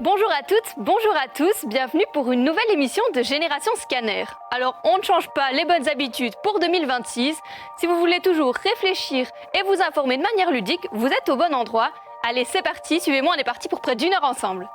Bonjour à toutes, bonjour à tous, bienvenue pour une nouvelle émission de Génération Scanner. Alors on ne change pas les bonnes habitudes pour 2026, si vous voulez toujours réfléchir et vous informer de manière ludique, vous êtes au bon endroit. Allez c'est parti, suivez-moi, on est parti pour près d'1 heure ensemble.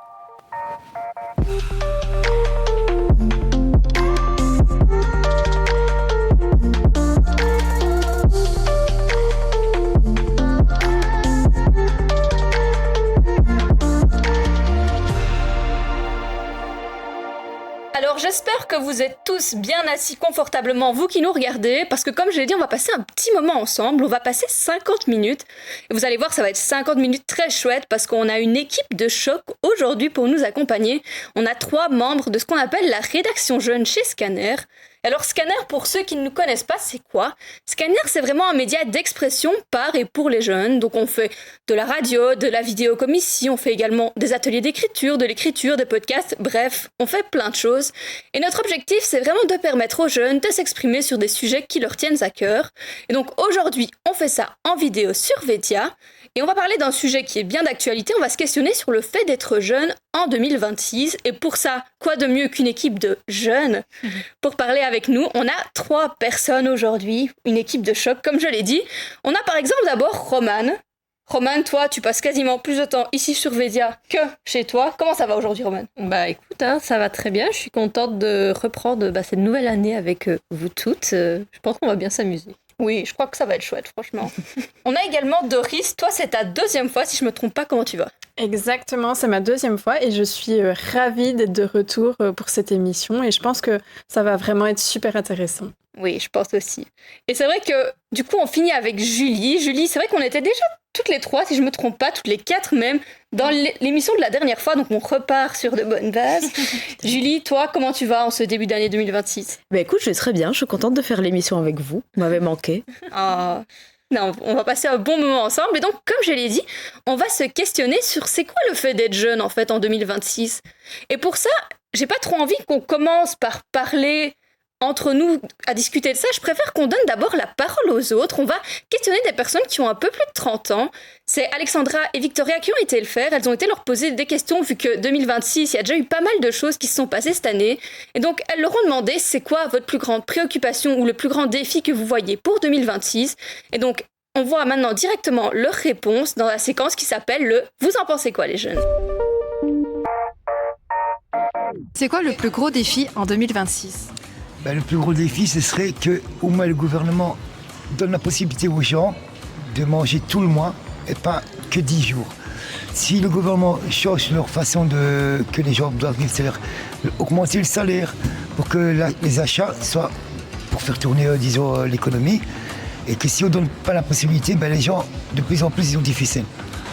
Alors j'espère que vous êtes tous bien assis confortablement, vous qui nous regardez, parce que comme je l'ai dit, on va passer un petit moment ensemble, on va passer 50 minutes. Et vous allez voir, ça va être 50 minutes très chouettes, parce qu'on a une équipe de choc aujourd'hui pour nous accompagner. On a 3 membres de ce qu'on appelle la rédaction jeune chez Scanner. Alors Scanner, pour ceux qui ne nous connaissent pas, c'est quoi ? Scanner, c'est vraiment un média d'expression par et pour les jeunes. Donc on fait de la radio, de la vidéo comme ici, on fait également des ateliers d'écriture, de l'écriture, des podcasts, bref, on fait plein de choses. Et notre objectif, c'est vraiment de permettre aux jeunes de s'exprimer sur des sujets qui leur tiennent à cœur. Et donc aujourd'hui, on fait ça en vidéo sur Vedia. Et on va parler d'un sujet qui est bien d'actualité, on va se questionner sur le fait d'être jeune en 2026. Et pour ça, quoi de mieux qu'une équipe de jeunes pour parler avec nous? On a 3 personnes aujourd'hui, une équipe de choc, comme je l'ai dit. On a par exemple d'abord Romane. Romane, toi, tu passes quasiment plus de temps ici sur Vedia que chez toi. Comment ça va aujourd'hui, Romane ? Bah écoute, ça va très bien. Je suis contente de reprendre cette nouvelle année avec vous toutes. Je pense qu'on va bien s'amuser. Oui, je crois que ça va être chouette, franchement. On a également Doris. Toi, c'est ta 2e fois, si je me trompe pas. Comment tu vas ? Exactement, c'est ma 2e fois et je suis ravie d'être de retour pour cette émission et je pense que ça va vraiment être super intéressant. Oui, je pense aussi. Et c'est vrai que, du coup, on finit avec Julie. Julie, c'est vrai qu'on était déjà toutes les 3, si je me trompe pas, toutes les 4 même, dans l'émission de la dernière fois, donc on repart sur de bonnes bases. Julie, toi, comment tu vas en ce début d'année 2026 ? Bah écoute, je vais très bien, je suis contente de faire l'émission avec vous, vous m'avez manqué. Oh. Non, on va passer un bon moment ensemble. Et donc, comme je l'ai dit, on va se questionner sur c'est quoi le fait d'être jeune, en fait, en 2026. Et pour ça, j'ai pas trop envie qu'on commence par parler entre nous à discuter de ça. Je préfère qu'on donne d'abord la parole aux autres. On va questionner des personnes qui ont un peu plus de 30 ans. C'est Alexandra et Victoria qui ont été le faire. Elles ont été leur poser des questions vu que 2026, il y a déjà eu pas mal de choses qui se sont passées cette année. Et donc, elles leur ont demandé c'est quoi votre plus grande préoccupation ou le plus grand défi que vous voyez pour 2026. Et donc, on voit maintenant directement leurs réponses dans la séquence qui s'appelle le « Vous en pensez quoi les jeunes ?» C'est quoi le plus gros défi en 2026 ? Le plus gros défi, ce serait que au moins le gouvernement donne la possibilité aux gens de manger tout le mois et pas que 10 jours. Si le gouvernement change leur façon que les gens doivent vivre, c'est-à-dire augmenter le salaire pour que les achats soient pour faire tourner, disons, l'économie, et que si on ne donne pas la possibilité, les gens, de plus en plus, ils ont difficile.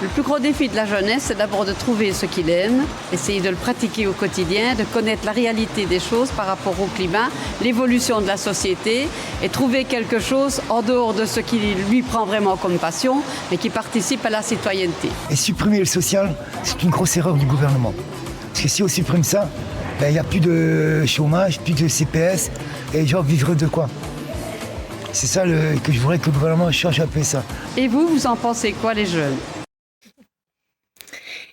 Le plus gros défi de la jeunesse, c'est d'abord de trouver ce qu'il aime, essayer de le pratiquer au quotidien, de connaître la réalité des choses par rapport au climat, l'évolution de la société, et trouver quelque chose en dehors de ce qui lui prend vraiment comme passion, mais qui participe à la citoyenneté. Et supprimer le social, c'est une grosse erreur du gouvernement. Parce que si on supprime ça, il n'y a plus de chômage, plus de CPS, et les gens vivraient de quoi ? C'est ça que je voudrais que le gouvernement change un peu ça. Et vous en pensez quoi les jeunes ?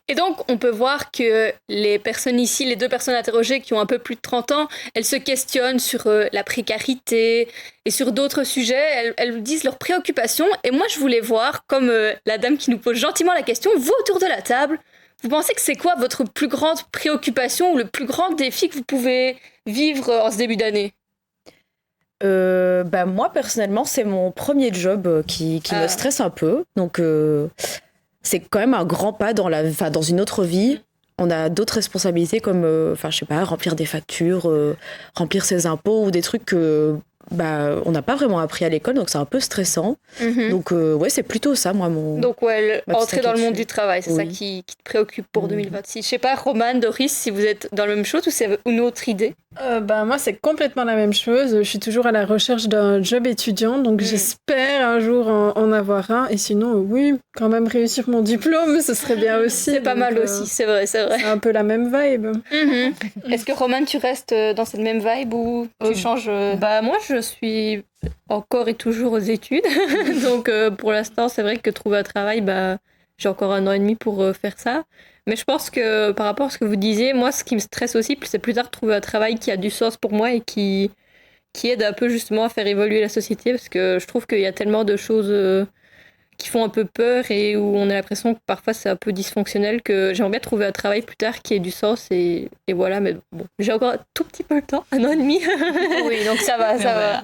Et donc, on peut voir que les personnes ici, les 2 personnes interrogées qui ont un peu plus de 30 ans, elles se questionnent sur la précarité et sur d'autres sujets. Elles disent leurs préoccupations. Et moi, je voulais voir, comme la dame qui nous pose gentiment la question, vous autour de la table, vous pensez que c'est quoi votre plus grande préoccupation ou le plus grand défi que vous pouvez vivre en ce début d'année ? Moi, personnellement, c'est mon premier job qui me stresse un peu. Donc, c'est quand même un grand pas dans une autre vie. On a d'autres responsabilités comme, remplir des factures, remplir ses impôts ou des trucs que on n'a pas vraiment appris à l'école, donc c'est un peu stressant. Donc, c'est plutôt ça, moi, Donc, entrer dans le monde du travail, c'est ça qui te préoccupe pour 2026. Je sais pas, Romane, Doris, si vous êtes dans la même chose ou c'est une autre idée ? Moi, c'est complètement la même chose. Je suis toujours à la recherche d'un job étudiant, donc j'espère un jour en avoir un. Et sinon, oui, quand même réussir mon diplôme, ce serait bien aussi. C'est pas mal aussi, c'est vrai. C'est un peu la même vibe. Est-ce que Romane, tu restes dans cette même vibe ou tu changes Moi, je suis encore et toujours aux études. Donc, pour l'instant, c'est vrai que trouver un travail, j'ai encore 1 an et demi pour faire ça. Mais je pense que par rapport à ce que vous disiez, moi, ce qui me stresse aussi, c'est plus tard de trouver un travail qui a du sens pour moi et qui aide un peu justement à faire évoluer la société, parce que je trouve qu'il y a tellement de choses qui font un peu peur et où on a l'impression que parfois c'est un peu dysfonctionnel, que j'aimerais bien trouver un travail plus tard qui ait du sens et voilà, mais bon, j'ai encore un tout petit peu le temps, 1 an et demi. Oui, donc ça va.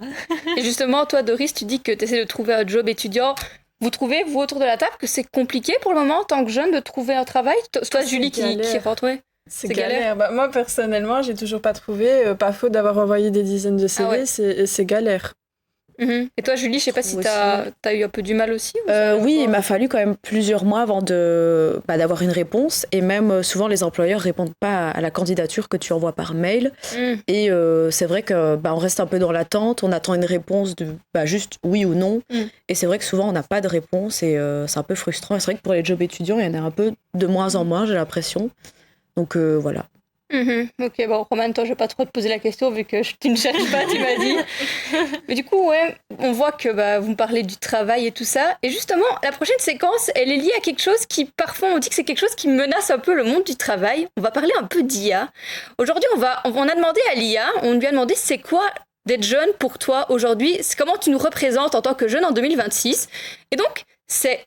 Et justement, toi, Doris, tu dis que tu essaies de trouver un job étudiant. Vous trouvez, vous, autour de la table, que c'est compliqué pour le moment, en tant que jeune, de trouver un travail? Toi, Julie, qui rentre, ouais. C'est galère. Bah, moi, personnellement, j'ai toujours pas trouvé. Pas faute d'avoir envoyé des dizaines de CV, c'est galère. Et toi, Julie, je sais pas si t'as eu un peu du mal aussi Oui, il m'a fallu quand même plusieurs mois avant d'avoir une réponse. Et même souvent, les employeurs répondent pas à la candidature que tu envoies par mail. Et c'est vrai que on reste un peu dans l'attente. On attend une réponse de juste oui ou non. Et c'est vrai que souvent, on n'a pas de réponse et c'est un peu frustrant. Et c'est vrai que pour les jobs étudiants, il y en a un peu de moins en moins, j'ai l'impression. Donc voilà. Ok, bon, Roman, toi, je vais pas trop te poser la question vu que tu ne cherches pas, tu m'as dit. Mais du coup, ouais, on voit que vous me parlez du travail et tout ça. Et justement, la prochaine séquence, elle est liée à quelque chose qui, parfois, on dit que c'est quelque chose qui menace un peu le monde du travail. On va parler un peu d'IA. Aujourd'hui, on a demandé à l'IA, on lui a demandé c'est quoi d'être jeune pour toi aujourd'hui, comment tu nous représentes en tant que jeune en 2026. Et donc,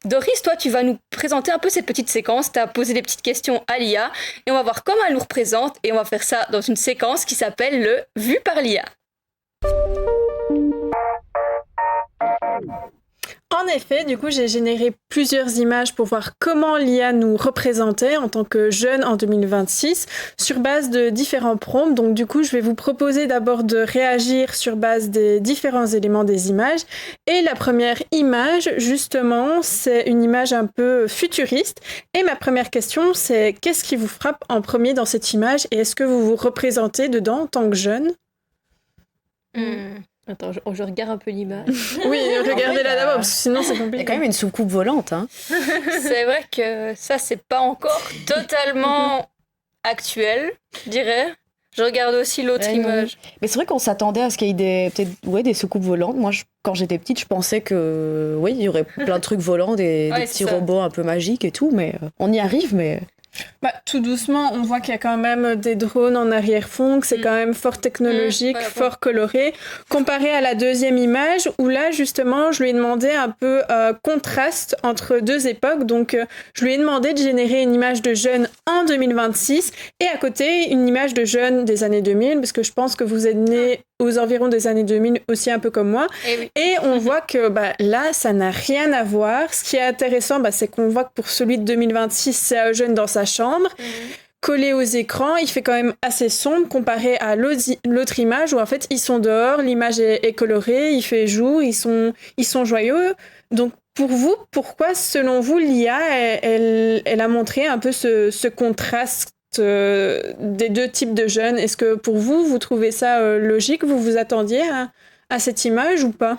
Doris, toi, tu vas nous présenter un peu cette petite séquence. Tu as posé des petites questions à l'IA et on va voir comment elle nous représente et on va faire ça dans une séquence qui s'appelle le Vu par l'IA. En effet, du coup, j'ai généré plusieurs images pour voir comment l'IA nous représentait en tant que jeune en 2026 sur base de différents prompts. Donc, du coup, je vais vous proposer d'abord de réagir sur base des différents éléments des images. Et la première image, justement, c'est une image un peu futuriste. Et ma première question, c'est qu'est-ce qui vous frappe en premier dans cette image et est-ce que vous vous représentez dedans en tant que jeune? Attends, je regarde un peu l'image. Oui, regardez-la d'abord, parce que sinon c'est compliqué. Il y a quand même une soucoupe volante. Hein. C'est vrai que ça, c'est pas encore totalement actuel, je dirais. Je regarde aussi l'autre image. Mais c'est vrai qu'on s'attendait à ce qu'il y ait des soucoupes volantes. Moi, quand j'étais petite, je pensais que il y aurait plein de trucs volants, des petits robots un peu magiques et tout, mais on y arrive, mais... tout doucement, on voit qu'il y a quand même des drones en arrière-fond, que c'est quand même fort technologique, fort coloré. Comparé à la deuxième image, où là, justement, je lui ai demandé un peu contraste entre deux époques. Donc, je lui ai demandé de générer une image de jeune en 2026 et à côté, une image de jeune des années 2000, parce que je pense que vous êtes nés aux environs des années 2000 aussi un peu comme moi. Et on voit que là, ça n'a rien à voir. Ce qui est intéressant, c'est qu'on voit que pour celui de 2026, c'est un jeune dans sa chambre, collé aux écrans. Il fait quand même assez sombre comparé à l'autre image où en fait, ils sont dehors, l'image est colorée, il fait jour, ils sont joyeux. Donc, pour vous, pourquoi, selon vous, l'IA, elle a montré un peu ce contraste des deux types de jeunes? Est-ce que pour vous, vous trouvez ça logique? Vous vous attendiez à cette image ou pas?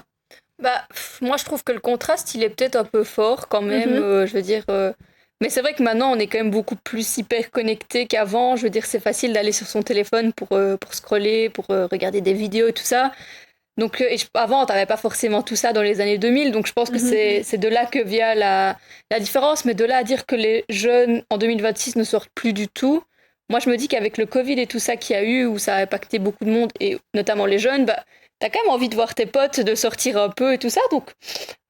Moi, je trouve que le contraste, il est peut-être un peu fort quand même. Je veux dire, mais c'est vrai que maintenant, on est quand même beaucoup plus hyper connecté qu'avant. Je veux dire, c'est facile d'aller sur son téléphone pour scroller, pour regarder des vidéos et tout ça. Donc, avant, t'avais pas forcément tout ça dans les années 2000, donc je pense que c'est de là que vient la différence, mais de là à dire que les jeunes en 2026 ne sortent plus du tout, moi je me dis qu'avec le Covid et tout ça qu'il y a eu, où ça a impacté beaucoup de monde, et notamment les jeunes, t'as quand même envie de voir tes potes, de sortir un peu et tout ça, donc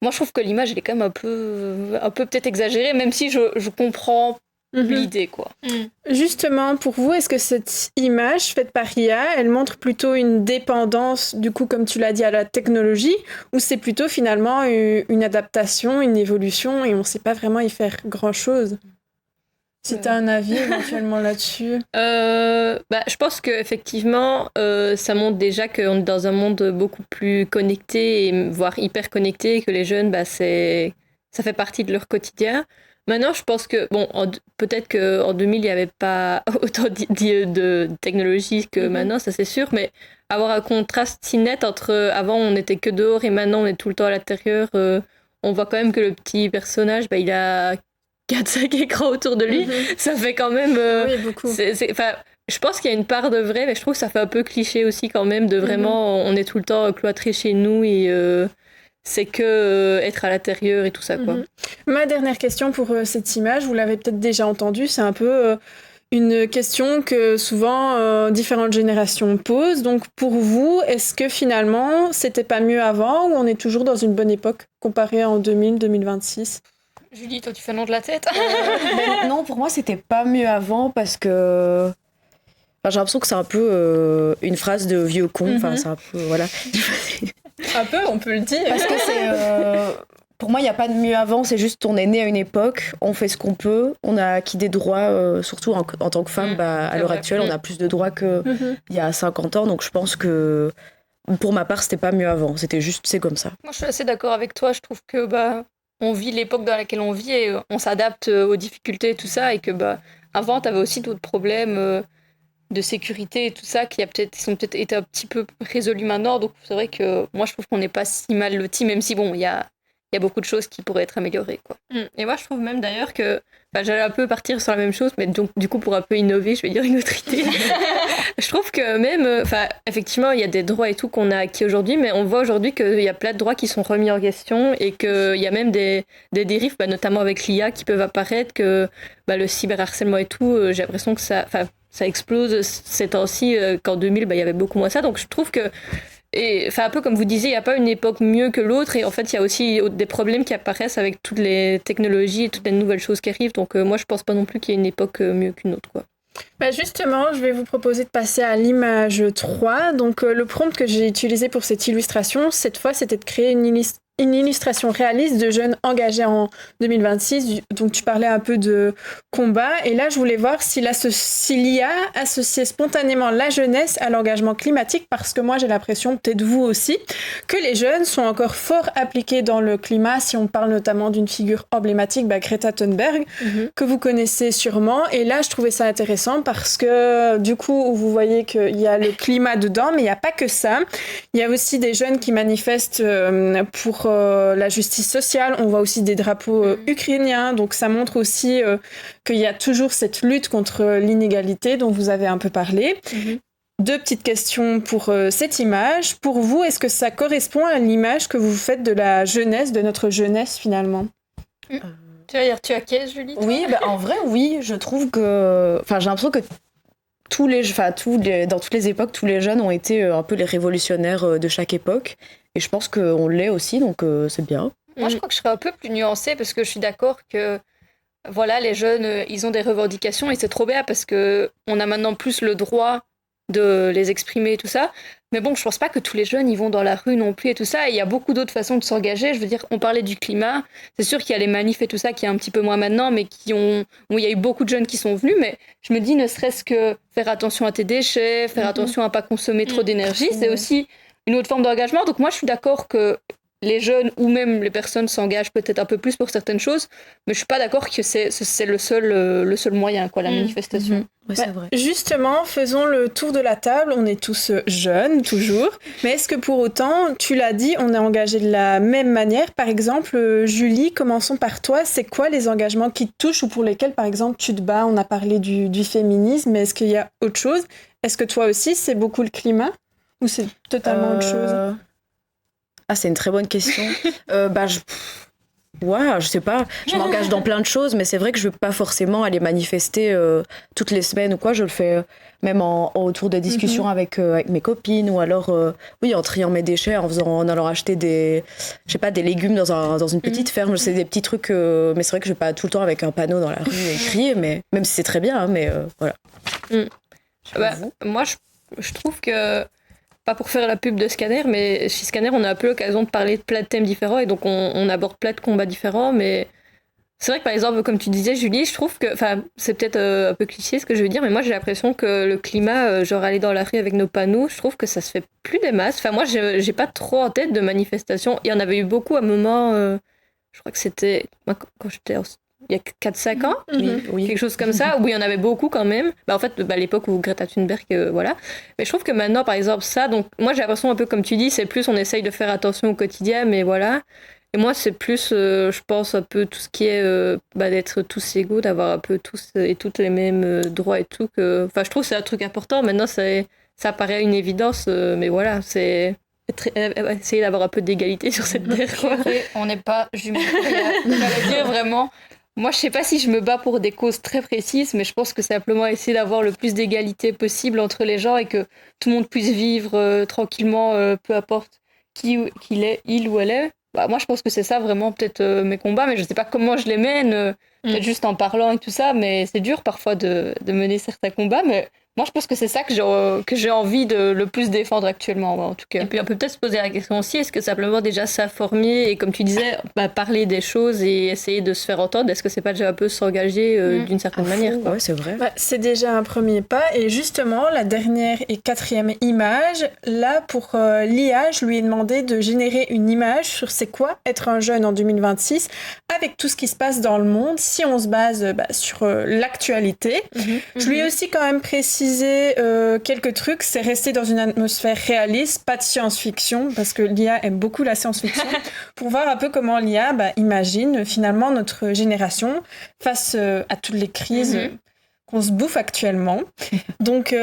moi je trouve que l'image elle est quand même un peu peut-être exagérée, même si je comprends l'idée, quoi. Justement, pour vous, est-ce que cette image faite par IA, elle montre plutôt une dépendance, du coup, comme tu l'as dit, à la technologie, ou c'est plutôt finalement une adaptation, une évolution, et on ne sait pas vraiment y faire grand-chose? Si tu as un avis éventuellement là-dessus. Je pense qu'effectivement, ça montre déjà qu'on est dans un monde beaucoup plus connecté, et voire hyper connecté, et que les jeunes, ça fait partie de leur quotidien. Maintenant, je pense que, peut-être qu'en 2000, il n'y avait pas autant de technologie que maintenant, ça c'est sûr, mais avoir un contraste si net entre avant, on n'était que dehors et maintenant, on est tout le temps à l'intérieur, on voit quand même que le petit personnage, il a 4-5 écrans autour de lui, ça fait quand même... oui, beaucoup. Je pense qu'il y a une part de vrai, mais je trouve que ça fait un peu cliché aussi quand même, de vraiment, on est tout le temps cloîtré chez nous et c'est que être à l'intérieur et tout ça, quoi. Ma dernière question pour cette image, vous l'avez peut-être déjà entendue, c'est un peu une question que souvent différentes générations posent. Donc pour vous, est-ce que finalement c'était pas mieux avant ou on est toujours dans une bonne époque comparée en 2000-2026 ? Julie, toi, tu fais non de la tête. Non, pour moi, c'était pas mieux avant parce que. Enfin, j'ai l'impression que c'est un peu une phrase de vieux con. Enfin, c'est un peu. Voilà. Un peu, on peut le dire. Parce que c'est. Pour moi, il n'y a pas de mieux avant, c'est juste on est né à une époque, on fait ce qu'on peut, on a acquis des droits, surtout en tant que femme, à l'heure actuelle, on a plus de droits qu'il y a 50 ans. Donc je pense que. Pour ma part, c'était pas mieux avant. C'était juste, c'est comme ça. Moi, je suis assez d'accord avec toi. Je trouve que on vit l'époque dans laquelle on vit et on s'adapte aux difficultés et tout ça. Et que avant, t'avais aussi d'autres problèmes de sécurité et tout ça qui sont peut-être été un petit peu résolus maintenant. Donc c'est vrai que moi, je trouve qu'on n'est pas si mal lotis, même si bon, il y a beaucoup de choses qui pourraient être améliorées, quoi. Et moi, je trouve même d'ailleurs que j'allais un peu partir sur la même chose, mais donc du coup, pour un peu innover, je vais dire une autre idée. Je trouve que même, effectivement, il y a des droits et tout qu'on a acquis aujourd'hui, mais on voit aujourd'hui qu'il y a plein de droits qui sont remis en question et qu'il y a même des dérives, notamment avec l'IA, qui peuvent apparaître, que le cyberharcèlement et tout, j'ai l'impression que ça explose ces temps-ci, qu'en 2000, il y avait beaucoup moins ça. Donc je trouve que et un peu comme vous disiez, il n'y a pas une époque mieux que l'autre et en fait il y a aussi des problèmes qui apparaissent avec toutes les technologies et toutes les nouvelles choses qui arrivent, donc moi je pense pas non plus qu'il y ait une époque mieux qu'une autre, quoi. Justement, je vais vous proposer de passer à l'image 3. Donc le prompt que j'ai utilisé pour cette illustration, cette fois c'était de créer une illustration réaliste de jeunes engagés en 2026. Donc tu parlais un peu de combat et là je voulais voir s'il y a associé spontanément la jeunesse à l'engagement climatique, parce que moi j'ai l'impression, peut-être vous aussi, que les jeunes sont encore fort appliqués dans le climat, si on parle notamment d'une figure emblématique, Greta Thunberg, que vous connaissez sûrement. Et là je trouvais ça intéressant parce que du coup vous voyez qu'il y a le climat dedans, mais il n'y a pas que ça. Il y a aussi des jeunes qui manifestent pour la justice sociale. On voit aussi des drapeaux ukrainiens, donc ça montre aussi qu'il y a toujours cette lutte contre l'inégalité dont vous avez un peu parlé. Deux petites questions pour cette image. Pour vous, est-ce que ça correspond à l'image que vous faites de la jeunesse, de notre jeunesse finalement ? Tu vas dire, tu acquiesces, Julie, toi ? Oui, en vrai, oui. Je trouve que... Enfin, j'ai l'impression que dans toutes les époques, tous les jeunes ont été un peu les révolutionnaires de chaque époque. Et je pense qu'on l'est aussi, donc c'est bien. Moi, je crois que je serais un peu plus nuancée parce que je suis d'accord que voilà, les jeunes, ils ont des revendications et c'est trop bien parce qu'on a maintenant plus le droit de les exprimer et tout ça. Mais bon, je pense pas que tous les jeunes, ils vont dans la rue non plus et tout ça. Et il y a beaucoup d'autres façons de s'engager. Je veux dire, on parlait du climat. C'est sûr qu'il y a les manifs et tout ça qui est un petit peu moins maintenant, mais où il y a eu beaucoup de jeunes qui sont venus. Mais je me dis, ne serait-ce que faire attention à tes déchets, faire attention à pas consommer trop d'énergie, c'est aussi une autre forme d'engagement. Donc moi, je suis d'accord que les jeunes ou même les personnes s'engagent peut-être un peu plus pour certaines choses, mais je suis pas d'accord que c'est le seul moyen, quoi, la manifestation. Ouais, c'est vrai. Justement, faisons le tour de la table. On est tous jeunes, toujours. Mais est-ce que pour autant, tu l'as dit, on est engagés de la même manière ? Par exemple, Julie, commençons par toi. C'est quoi les engagements qui te touchent ou pour lesquels, par exemple, tu te bats ? On a parlé du féminisme, mais est-ce qu'il y a autre chose ? Est-ce que toi aussi, c'est beaucoup le climat ? Ou c'est totalement autre chose ? Ah, c'est une très bonne question. Je sais pas. Je m'engage dans plein de choses, mais c'est vrai que je veux pas forcément aller manifester toutes les semaines ou quoi. Je le fais même autour des discussions avec mes copines, ou alors en triant mes déchets, en allant acheter des légumes dans une petite ferme. C'est des petits trucs, mais c'est vrai que je vais pas tout le temps avec un panneau dans la rue et crier, mais même si c'est très bien, mais voilà. Moi, je trouve que, pas pour faire la pub de Scanner, mais chez Scanner, on a un peu l'occasion de parler de plein de thèmes différents et donc on aborde plein de combats différents. Mais c'est vrai que, par exemple, comme tu disais, Julie, je trouve que, c'est peut-être un peu cliché ce que je veux dire, mais moi j'ai l'impression que le climat, genre aller dans la rue avec nos panneaux, je trouve que ça se fait plus des masses. Moi, j'ai pas trop en tête de manifestations. Il y en avait eu beaucoup à un moment, je crois que c'était quand j'étais il y a 4-5 ans, quelque chose comme ça, où il y en avait beaucoup quand même. En fait, à l'époque où Greta Thunberg, voilà. Mais je trouve que maintenant, par exemple, ça, donc moi j'ai l'impression un peu comme tu dis, c'est plus on essaye de faire attention au quotidien, mais voilà. Et moi, c'est plus, je pense, un peu tout ce qui est d'être tous égaux, d'avoir un peu tous et toutes les mêmes droits et tout. Je trouve que c'est un truc important. Maintenant, ça paraît une évidence, mais voilà, c'est essayer d'avoir un peu d'égalité sur cette terre, quoi. On n'est pas jumeaux. On va le dire vraiment. Moi, je sais pas si je me bats pour des causes très précises, mais je pense que c'est simplement essayer d'avoir le plus d'égalité possible entre les gens et que tout le monde puisse vivre tranquillement, peu importe qu'il est, il ou elle est. Bah, moi, je pense que c'est ça vraiment peut-être mes combats, mais je sais pas comment je les mène, peut-être juste en parlant et tout ça, mais c'est dur parfois de mener certains combats, mais moi, je pense que c'est ça que j'ai envie de le plus défendre actuellement, en tout cas. Et puis, on peut peut-être se poser la question aussi, est-ce que simplement déjà s'informer et, comme tu disais, parler des choses et essayer de se faire entendre, est-ce que c'est pas déjà un peu s'engager d'une certaine manière, quoi. Ouais, c'est vrai. C'est déjà un premier pas. Et justement, la dernière et 4e image, là, pour l'IA, je lui ai demandé de générer une image sur c'est quoi être un jeune en 2026, avec tout ce qui se passe dans le monde, si on se base sur l'actualité. Je lui ai aussi quand même précisé quelques trucs, c'est rester dans une atmosphère réaliste, pas de science-fiction, parce que l'IA aime beaucoup la science-fiction, pour voir un peu comment l'IA imagine finalement notre génération face à toutes les crises qu'on se bouffe actuellement. Donc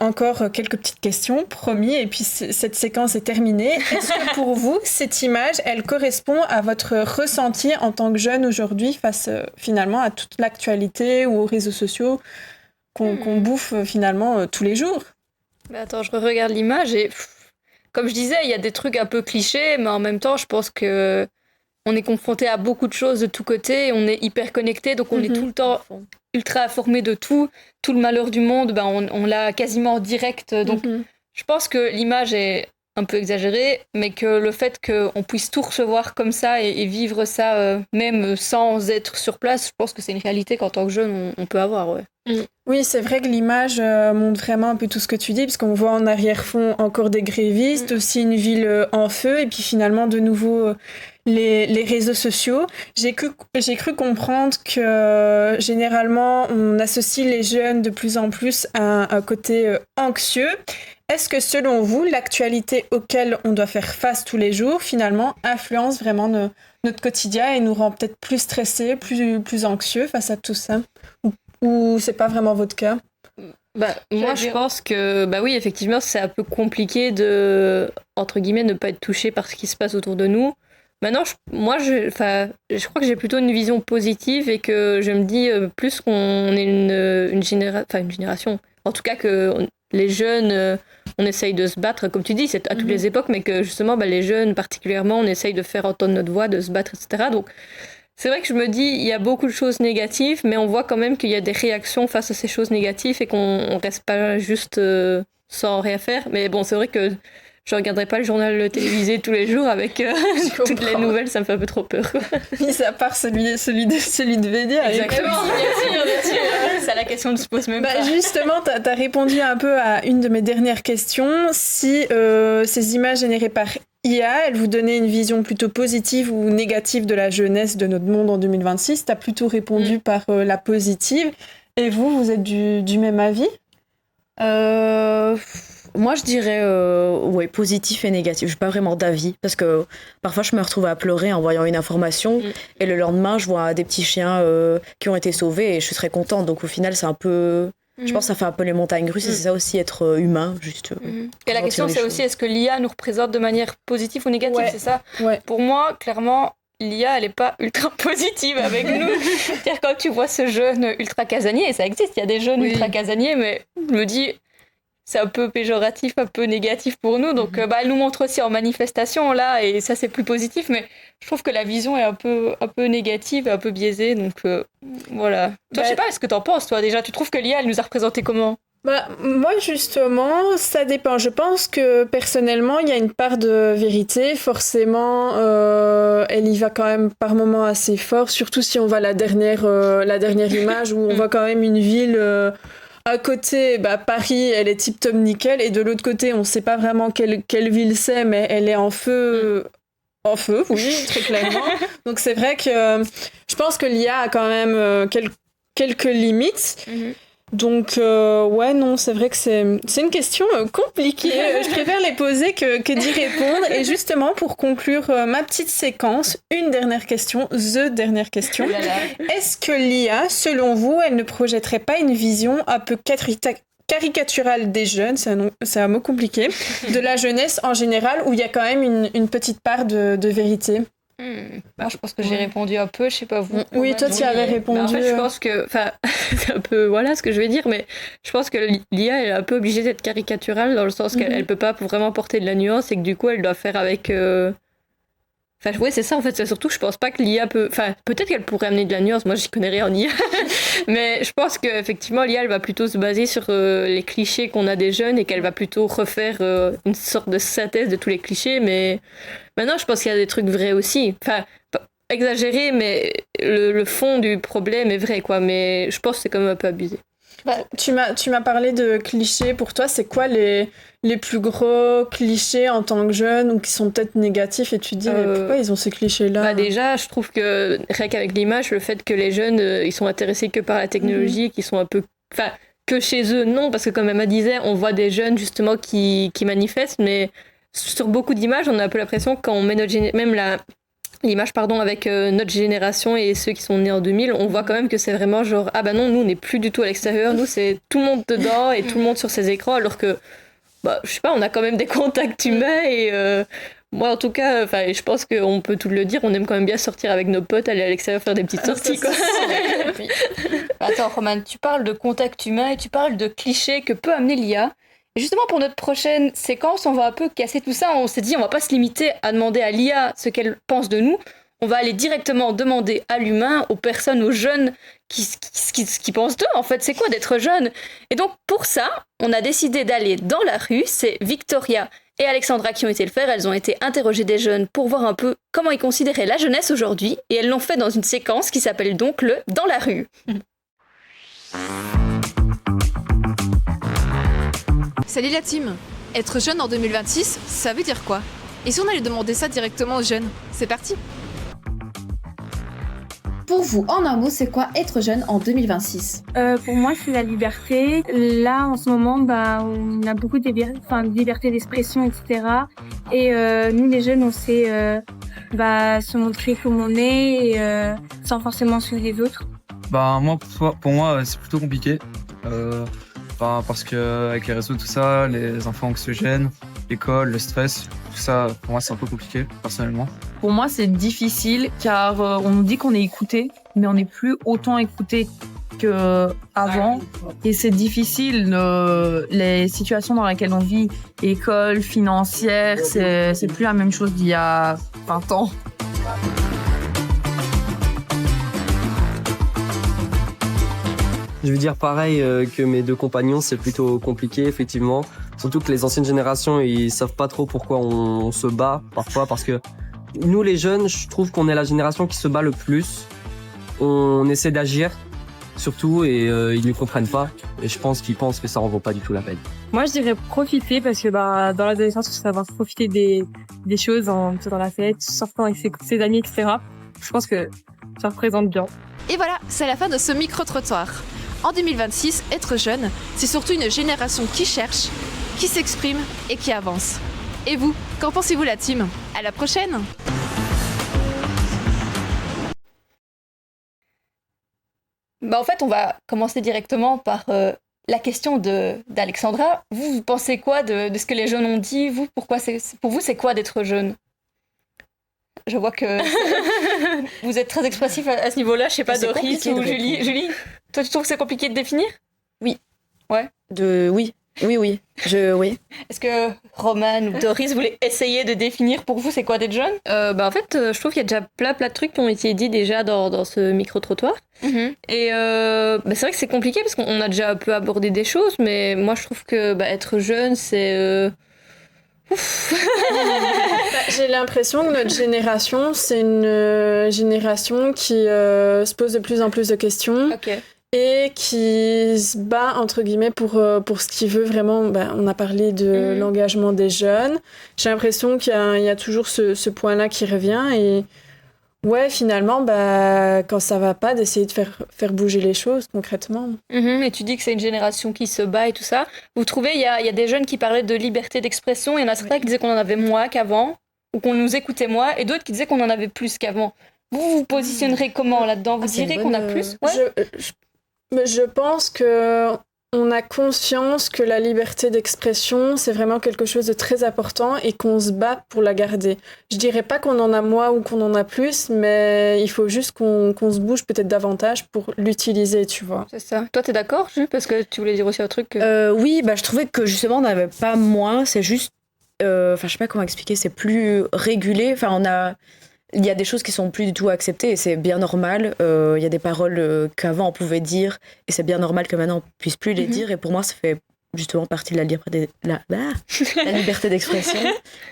encore quelques petites questions, promis, et puis cette séquence est terminée. Est-ce que pour vous, cette image, elle correspond à votre ressenti en tant que jeune aujourd'hui face finalement à toute l'actualité ou aux réseaux sociaux qu'on bouffe finalement tous les jours? Mais attends, je regarde l'image et comme je disais, il y a des trucs un peu clichés, mais en même temps, je pense que on est confronté à beaucoup de choses de tous côtés, on est hyper connecté, donc on est tout le temps ultra informé de tout le malheur du monde, on l'a quasiment en direct, donc je pense que l'image est un peu exagérée, mais que le fait qu'on puisse tout recevoir comme ça et vivre ça même sans être sur place, je pense que c'est une réalité qu'en tant que jeune, on peut avoir, ouais. Oui, c'est vrai que l'image montre vraiment un peu tout ce que tu dis, parce qu'on voit en arrière-fond encore des grévistes, aussi une ville en feu, et puis finalement de nouveau les réseaux sociaux. J'ai cru comprendre que généralement on associe les jeunes de plus en plus à un côté anxieux. Est-ce que selon vous, l'actualité auquel on doit faire face tous les jours, finalement, influence vraiment notre quotidien et nous rend peut-être plus stressés, plus anxieux face à tout ça? Ou c'est pas vraiment votre cas? Moi, je pense que, oui, effectivement, c'est un peu compliqué de, entre guillemets, ne pas être touché par ce qui se passe autour de nous. Maintenant, je crois que j'ai plutôt une vision positive et que je me dis plus qu'on est une génération, en tout cas que les jeunes, on essaye de se battre, comme tu dis, c'est à toutes les époques, mais que justement, les jeunes particulièrement, on essaye de faire entendre notre voix, de se battre, etc. Donc, c'est vrai que je me dis, il y a beaucoup de choses négatives, mais on voit quand même qu'il y a des réactions face à ces choses négatives et qu'on reste pas juste sans rien faire. Mais bon, c'est vrai que je regarderai pas le journal télévisé tous les jours avec toutes les nouvelles, ça me fait un peu trop peur. Mis à part celui de VD. Exactement, bien sûr. C'est la question, ne se pose même pas. Justement, t'as répondu un peu à une de mes dernières questions. Si ces images générées par IA, elles vous donnaient une vision plutôt positive ou négative de la jeunesse de notre monde en 2026, t'as plutôt répondu par la positive. Et vous êtes du même avis? Moi, je dirais positif et négatif. Je n'ai pas vraiment d'avis parce que parfois, je me retrouve à pleurer en voyant une information et le lendemain, je vois des petits chiens qui ont été sauvés et je suis très contente. Donc, au final, c'est un peu... Je pense que ça fait un peu les montagnes russes et c'est ça aussi, être humain, juste. Et la question, c'est aussi, est-ce que l'IA nous représente de manière positive ou négative, c'est ça? Pour moi, clairement, l'IA, elle n'est pas ultra positive avec nous. C'est-à-dire, quand tu vois ce jeune ultra casanier, et ça existe, il y a des jeunes ultra casaniers, mais je me dis... c'est un peu péjoratif, un peu négatif pour nous. Donc, elle nous montre aussi en manifestation, là, et ça, c'est plus positif. Mais je trouve que la vision est un peu négative, un peu biaisée. Donc, voilà. Toi, je sais pas, est-ce que t'en penses, toi, déjà? Tu trouves que l'IA, elle nous a représenté comment? Moi, justement, ça dépend. Je pense que, personnellement, il y a une part de vérité. Forcément, elle y va quand même par moments assez fort. Surtout si on voit la dernière image où on voit quand même une ville... à côté, Paris, elle est tip-top nickel, et de l'autre côté, on ne sait pas vraiment quelle ville c'est, mais elle est en feu. En feu, oui, très clairement. Donc c'est vrai que je pense que l'IA a quand même quelques limites. Donc, non, c'est vrai que c'est une question compliquée. Je préfère les poser que d'y répondre. Et justement, pour conclure ma petite séquence, une dernière question, dernière question. Est-ce que l'IA, selon vous, elle ne projetterait pas une vision un peu caricaturale des jeunes, c'est un mot compliqué, de la jeunesse en général, où il y a quand même une petite part de vérité. Moi, je pense que j'ai répondu un peu, je sais pas vous. Oui, toi, tu avais répondu. En fait, je pense que, c'est un peu, voilà ce que je vais dire, mais je pense que l'IA, elle est un peu obligée d'être caricaturale dans le sens qu'elle peut pas vraiment porter de la nuance et que du coup, elle doit faire avec. Oui, c'est ça en fait. C'est surtout, je pense pas que l'IA peut. Peut-être qu'elle pourrait amener de la nuance. Moi, j'y connais rien en IA, mais je pense qu'effectivement, l'IA, elle va plutôt se baser sur les clichés qu'on a des jeunes et qu'elle va plutôt refaire une sorte de synthèse de tous les clichés. Mais maintenant, je pense qu'il y a des trucs vrais aussi. Pas exagéré, mais le fond du problème est vrai, quoi. Mais je pense que c'est quand même un peu abusé. Tu m'as parlé de clichés. Pour toi, c'est quoi les plus gros clichés en tant que jeune ou qui sont peut-être négatifs et tu te dis mais pourquoi ils ont ces clichés-là? Déjà, je trouve que rien qu'avec l'image, le fait que les jeunes ils sont intéressés que par la technologie, qu'ils sont un peu... que chez eux, non, parce que comme Emma disait, on voit des jeunes justement qui manifestent, mais sur beaucoup d'images, on a un peu l'impression que quand on met l'image avec notre génération et ceux qui sont nés en 2000, on voit quand même que c'est vraiment genre ah bah non, nous on n'est plus du tout à l'extérieur, nous c'est tout le monde dedans et tout le monde sur ses écrans, alors que je sais pas, on a quand même des contacts humains et moi en tout cas, je pense qu'on peut tout le dire, on aime quand même bien sortir avec nos potes, aller à l'extérieur faire des petites sorties quoi. Attends Roman, tu parles de contact humain et tu parles de clichés que peut amener l'IA. Et justement, pour notre prochaine séquence, on va un peu casser tout ça. On s'est dit, on va pas se limiter à demander à l'IA ce qu'elle pense de nous. On va aller directement demander à l'humain, aux personnes, aux jeunes, qui pensent d'eux. En fait, c'est quoi d'être jeune? Et donc, pour ça, on a décidé d'aller dans la rue. C'est Victoria et Alexandra qui ont été le faire. Elles ont été interrogées des jeunes pour voir un peu comment ils considéraient la jeunesse aujourd'hui. Et elles l'ont fait dans une séquence qui s'appelle donc le « Dans la rue ». Salut la team. Être jeune en 2026, ça veut dire quoi? Et si on allait demander ça directement aux jeunes? C'est parti. Pour vous, en un mot, c'est quoi être jeune en 2026? Pour moi, c'est la liberté. Là, en ce moment, on a beaucoup de liberté d'expression, etc. Et nous, les jeunes, on sait se montrer comme on est et, sans forcément suivre les autres. Pour moi, c'est plutôt compliqué. Parce que avec les réseaux, tout ça, les enfants anxiogènes, l'école, le stress, tout ça, pour moi, c'est un peu compliqué, personnellement. Pour moi, c'est difficile car on nous dit qu'on est écouté, mais on n'est plus autant écouté qu'avant. Et c'est difficile, les situations dans lesquelles on vit, école, financière, c'est plus la même chose d'il y a 20 ans. Je veux dire pareil que mes deux compagnons, c'est plutôt compliqué effectivement. Surtout que les anciennes générations, ils savent pas trop pourquoi on se bat parfois, parce que nous les jeunes, je trouve qu'on est la génération qui se bat le plus. On essaie d'agir surtout et ils ne comprennent pas. Et je pense qu'ils pensent que ça en vaut pas du tout la peine. Moi, je dirais profiter parce que dans l'adolescence, il faut savoir profiter des choses dans la fête, sortant avec ses amis, etc. Je pense que ça représente bien. Et voilà, c'est la fin de ce micro-trottoir. En 2026, être jeune, c'est surtout une génération qui cherche, qui s'exprime et qui avance. Et vous, qu'en pensez-vous la team? À la prochaine! En fait, on va commencer directement par la question d'Alexandra. Vous pensez quoi de ce que les jeunes ont dit? Vous, pour vous, c'est quoi d'être jeune? Je vois que vous êtes très expressif à ce niveau-là. Je sais pas, Doris ou Julie. Julie, toi, tu trouves que c'est compliqué de définir? Oui. Ouais. Oui. Oui. Oui. Est-ce que Roman ou Doris voulaient essayer de définir pour vous c'est quoi d'être jeune? En fait, je trouve qu'il y a déjà plein de trucs qui ont été dit déjà dans ce micro-trottoir. Mm-hmm. Et c'est vrai que c'est compliqué parce qu'on a déjà un peu abordé des choses, mais moi je trouve que être jeune, c'est... J'ai l'impression que notre génération, c'est une génération qui se pose de plus en plus de questions. Okay. Et qui se bat, entre guillemets, pour ce qu'il veut vraiment. On a parlé de l'engagement des jeunes. J'ai l'impression qu'il y a toujours ce point-là qui revient. Et ouais, finalement, quand ça va pas, d'essayer de faire bouger les choses concrètement. Et tu dis que c'est une génération qui se bat et tout ça. Vous trouvez, il y a des jeunes qui parlaient de liberté d'expression. Il y en a certains qui disaient qu'on en avait moins qu'avant, ou qu'on nous écoutait moins, et d'autres qui disaient qu'on en avait plus qu'avant. Vous vous positionnerez comment là-dedans? Vous direz qu'on a plus? Ouais. Je pense que on a conscience que la liberté d'expression, c'est vraiment quelque chose de très important et qu'on se bat pour la garder. Je dirais pas qu'on en a moins ou qu'on en a plus, mais il faut juste qu'on se bouge peut-être davantage pour l'utiliser, tu vois. C'est ça. Toi, t'es d'accord, Jules? Parce que tu voulais dire aussi un truc. Oui, je trouvais que justement, on n'avait pas moins, c'est juste... je sais pas comment expliquer, c'est plus régulé. Il y a des choses qui sont plus du tout acceptées et c'est bien normal. Il y a des paroles qu'avant on pouvait dire et c'est bien normal que maintenant on puisse plus les dire. Et pour moi, ça fait justement partie de la liberté d'expression,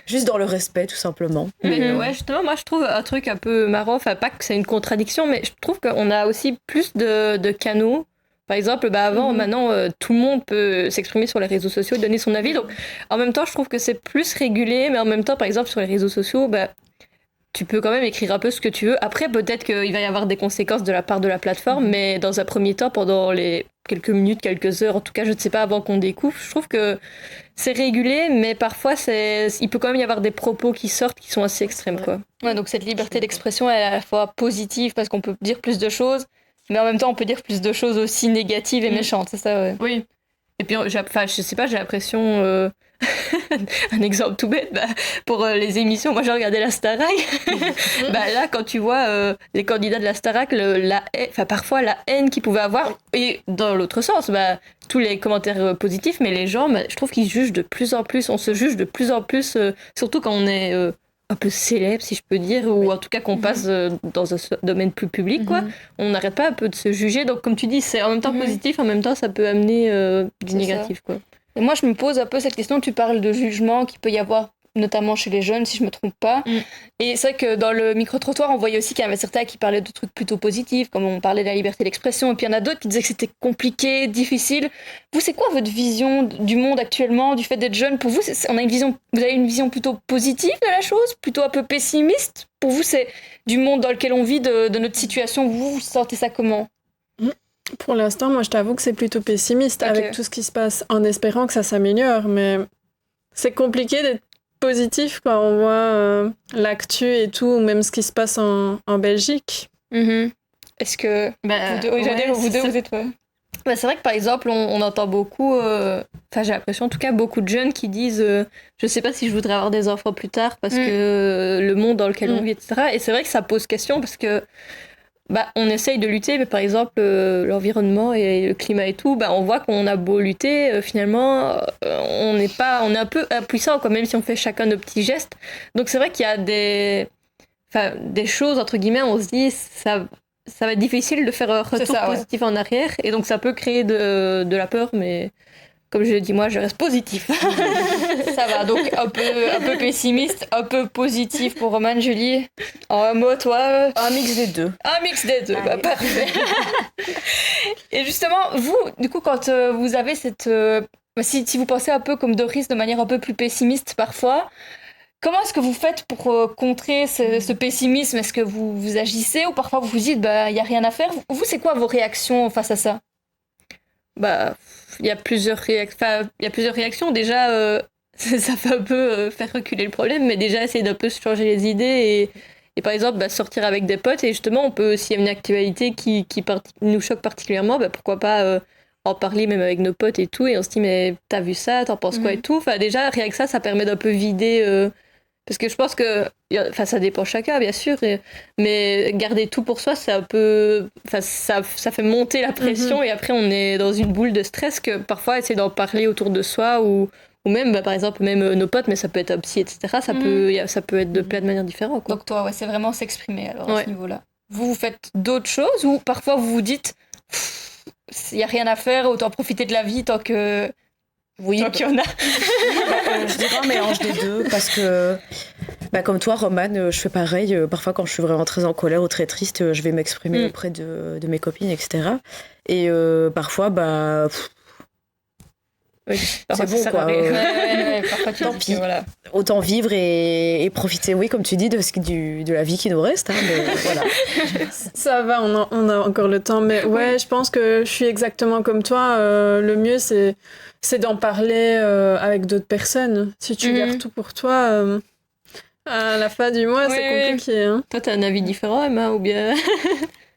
juste dans le respect tout simplement. Mais ouais, justement, moi je trouve un truc un peu marrant, enfin pas que c'est une contradiction, mais je trouve qu'on a aussi plus de canaux. Par exemple, avant, maintenant, tout le monde peut s'exprimer sur les réseaux sociaux et donner son avis. Donc, en même temps, je trouve que c'est plus régulé, mais en même temps, par exemple, sur les réseaux sociaux, tu peux quand même écrire un peu ce que tu veux. Après, peut-être qu'il va y avoir des conséquences de la part de la plateforme, mais dans un premier temps, pendant les quelques minutes, quelques heures, en tout cas, je ne sais pas, avant qu'on découvre, je trouve que c'est régulé, mais parfois, il peut quand même y avoir des propos qui sortent qui sont assez extrêmes, quoi. Ouais, donc cette liberté d'expression, elle est à la fois positive, parce qu'on peut dire plus de choses, mais en même temps, on peut dire plus de choses aussi négatives et méchantes, c'est ça, ouais. Oui. Et puis, je sais pas, j'ai l'impression... un exemple tout bête, pour les émissions, moi j'ai regardé la Starac. Là, quand tu vois les candidats de la Starac, parfois la haine qu'ils pouvaient avoir, et dans l'autre sens, tous les commentaires positifs, mais les gens, je trouve qu'ils jugent de plus en plus, on se juge de plus en plus, surtout quand on est un peu célèbre, si je peux dire, ou en tout cas qu'on passe dans un domaine plus public, quoi. On n'arrête pas un peu de se juger, donc comme tu dis, c'est en même temps positif, en même temps ça peut amener du négatif, quoi. Et moi, je me pose un peu cette question. Tu parles de jugement qu'il peut y avoir, notamment chez les jeunes, si je me trompe pas. Et c'est vrai que dans le micro-trottoir, on voyait aussi qu'il y avait certains qui parlaient de trucs plutôt positifs, comme on parlait de la liberté d'expression. Et puis il y en a d'autres qui disaient que c'était compliqué, difficile. Vous, c'est quoi votre vision du monde actuellement, du fait d'être jeune? Pour vous, vous avez une vision plutôt positive de la chose, plutôt un peu pessimiste? Pour vous, c'est du monde dans lequel on vit, de notre situation. Vous sentez ça comment? Pour l'instant, moi, je t'avoue que c'est plutôt pessimiste avec tout ce qui se passe, en espérant que ça s'améliore. Mais c'est compliqué d'être positif quand on voit l'actu et tout, ou même ce qui se passe en Belgique. Est-ce que... vous deux, vous êtes... c'est vrai que, par exemple, on entend beaucoup... j'ai l'impression, en tout cas, beaucoup de jeunes qui disent je sais pas si je voudrais avoir des enfants plus tard parce que le monde dans lequel on vit, etc. Et c'est vrai que ça pose question parce que on essaye de lutter, mais par exemple, l'environnement et le climat et tout, on voit qu'on a beau lutter, finalement, on est un peu impuissant, quoi, même si on fait chacun nos petits gestes. Donc c'est vrai qu'il y a des choses, entre guillemets, on se dit, ça va être difficile de faire un retour positif en arrière, et donc ça peut créer de la peur, mais... Comme je l'ai dit, moi, je reste positif. Ça va, donc un peu pessimiste, un peu positif pour Romane, Julie. En un mot, toi Un mix des deux. Un mix des deux, parfait. Et justement, vous, du coup, quand vous avez cette... si vous pensez un peu comme Doris, de manière un peu plus pessimiste parfois, comment est-ce que vous faites pour contrer ce pessimisme? Est-ce que vous agissez ou parfois vous vous dites, il n'y a rien à faire? Vous, c'est quoi vos réactions face à ça? Il y a plusieurs réactions. Déjà, ça fait un peu faire reculer le problème, mais déjà essayer d'un peu se changer les idées et par exemple sortir avec des potes. Et justement, on peut, s'il y a une actualité qui nous choque particulièrement, pourquoi pas en parler même avec nos potes et tout. Et on se dit, mais t'as vu ça, t'en penses quoi et tout. Déjà, rien que ça permet d'un peu vider... Parce que je pense que, ça dépend chacun, bien sûr, mais garder tout pour soi, c'est un peu... Ça fait monter la pression et après, on est dans une boule de stress que parfois, essayer d'en parler autour de soi ou même, par exemple, même nos potes, mais ça peut être un psy, etc. Ça peut être de plein de manières différentes, quoi. Donc toi, c'est vraiment s'exprimer alors à ce niveau-là. Vous faites d'autres choses ou parfois vous vous dites, il n'y a rien à faire, autant profiter de la vie tant que... Oui, qu'il y en a. Je dirais un mélange des deux parce que, comme toi, Romane, je fais pareil. Parfois, quand je suis vraiment très en colère ou très triste, je vais m'exprimer auprès de mes copines, etc. Et parfois, c'est bon, quoi. Parfois, tant pis. Voilà. Autant vivre et profiter, comme tu dis, de la vie qui nous reste. Mais voilà. Ça va, on a encore le temps. Mais je pense que je suis exactement comme toi. Le mieux, c'est d'en parler avec d'autres personnes. Si tu gardes tout pour toi, à la fin du mois, c'est compliqué. Hein. Toi, t'as un avis différent, Emma, ou bien...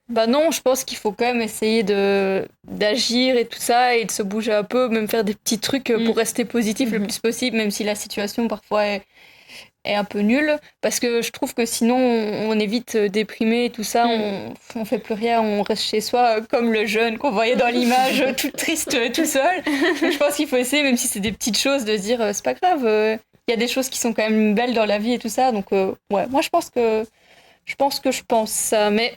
Bah non, je pense qu'il faut quand même essayer d'agir et tout ça et de se bouger un peu, même faire des petits trucs pour rester positif le plus possible, même si la situation parfois est un peu nulle, parce que je trouve que sinon on est vite déprimé et tout ça, on fait plus rien, on reste chez soi comme le jeune qu'on voyait dans l'image, tout triste, tout seul. Donc, je pense qu'il faut essayer, même si c'est des petites choses, de se dire c'est pas grave, il y a des choses qui sont quand même belles dans la vie et tout ça, donc ouais, moi je pense ça, mais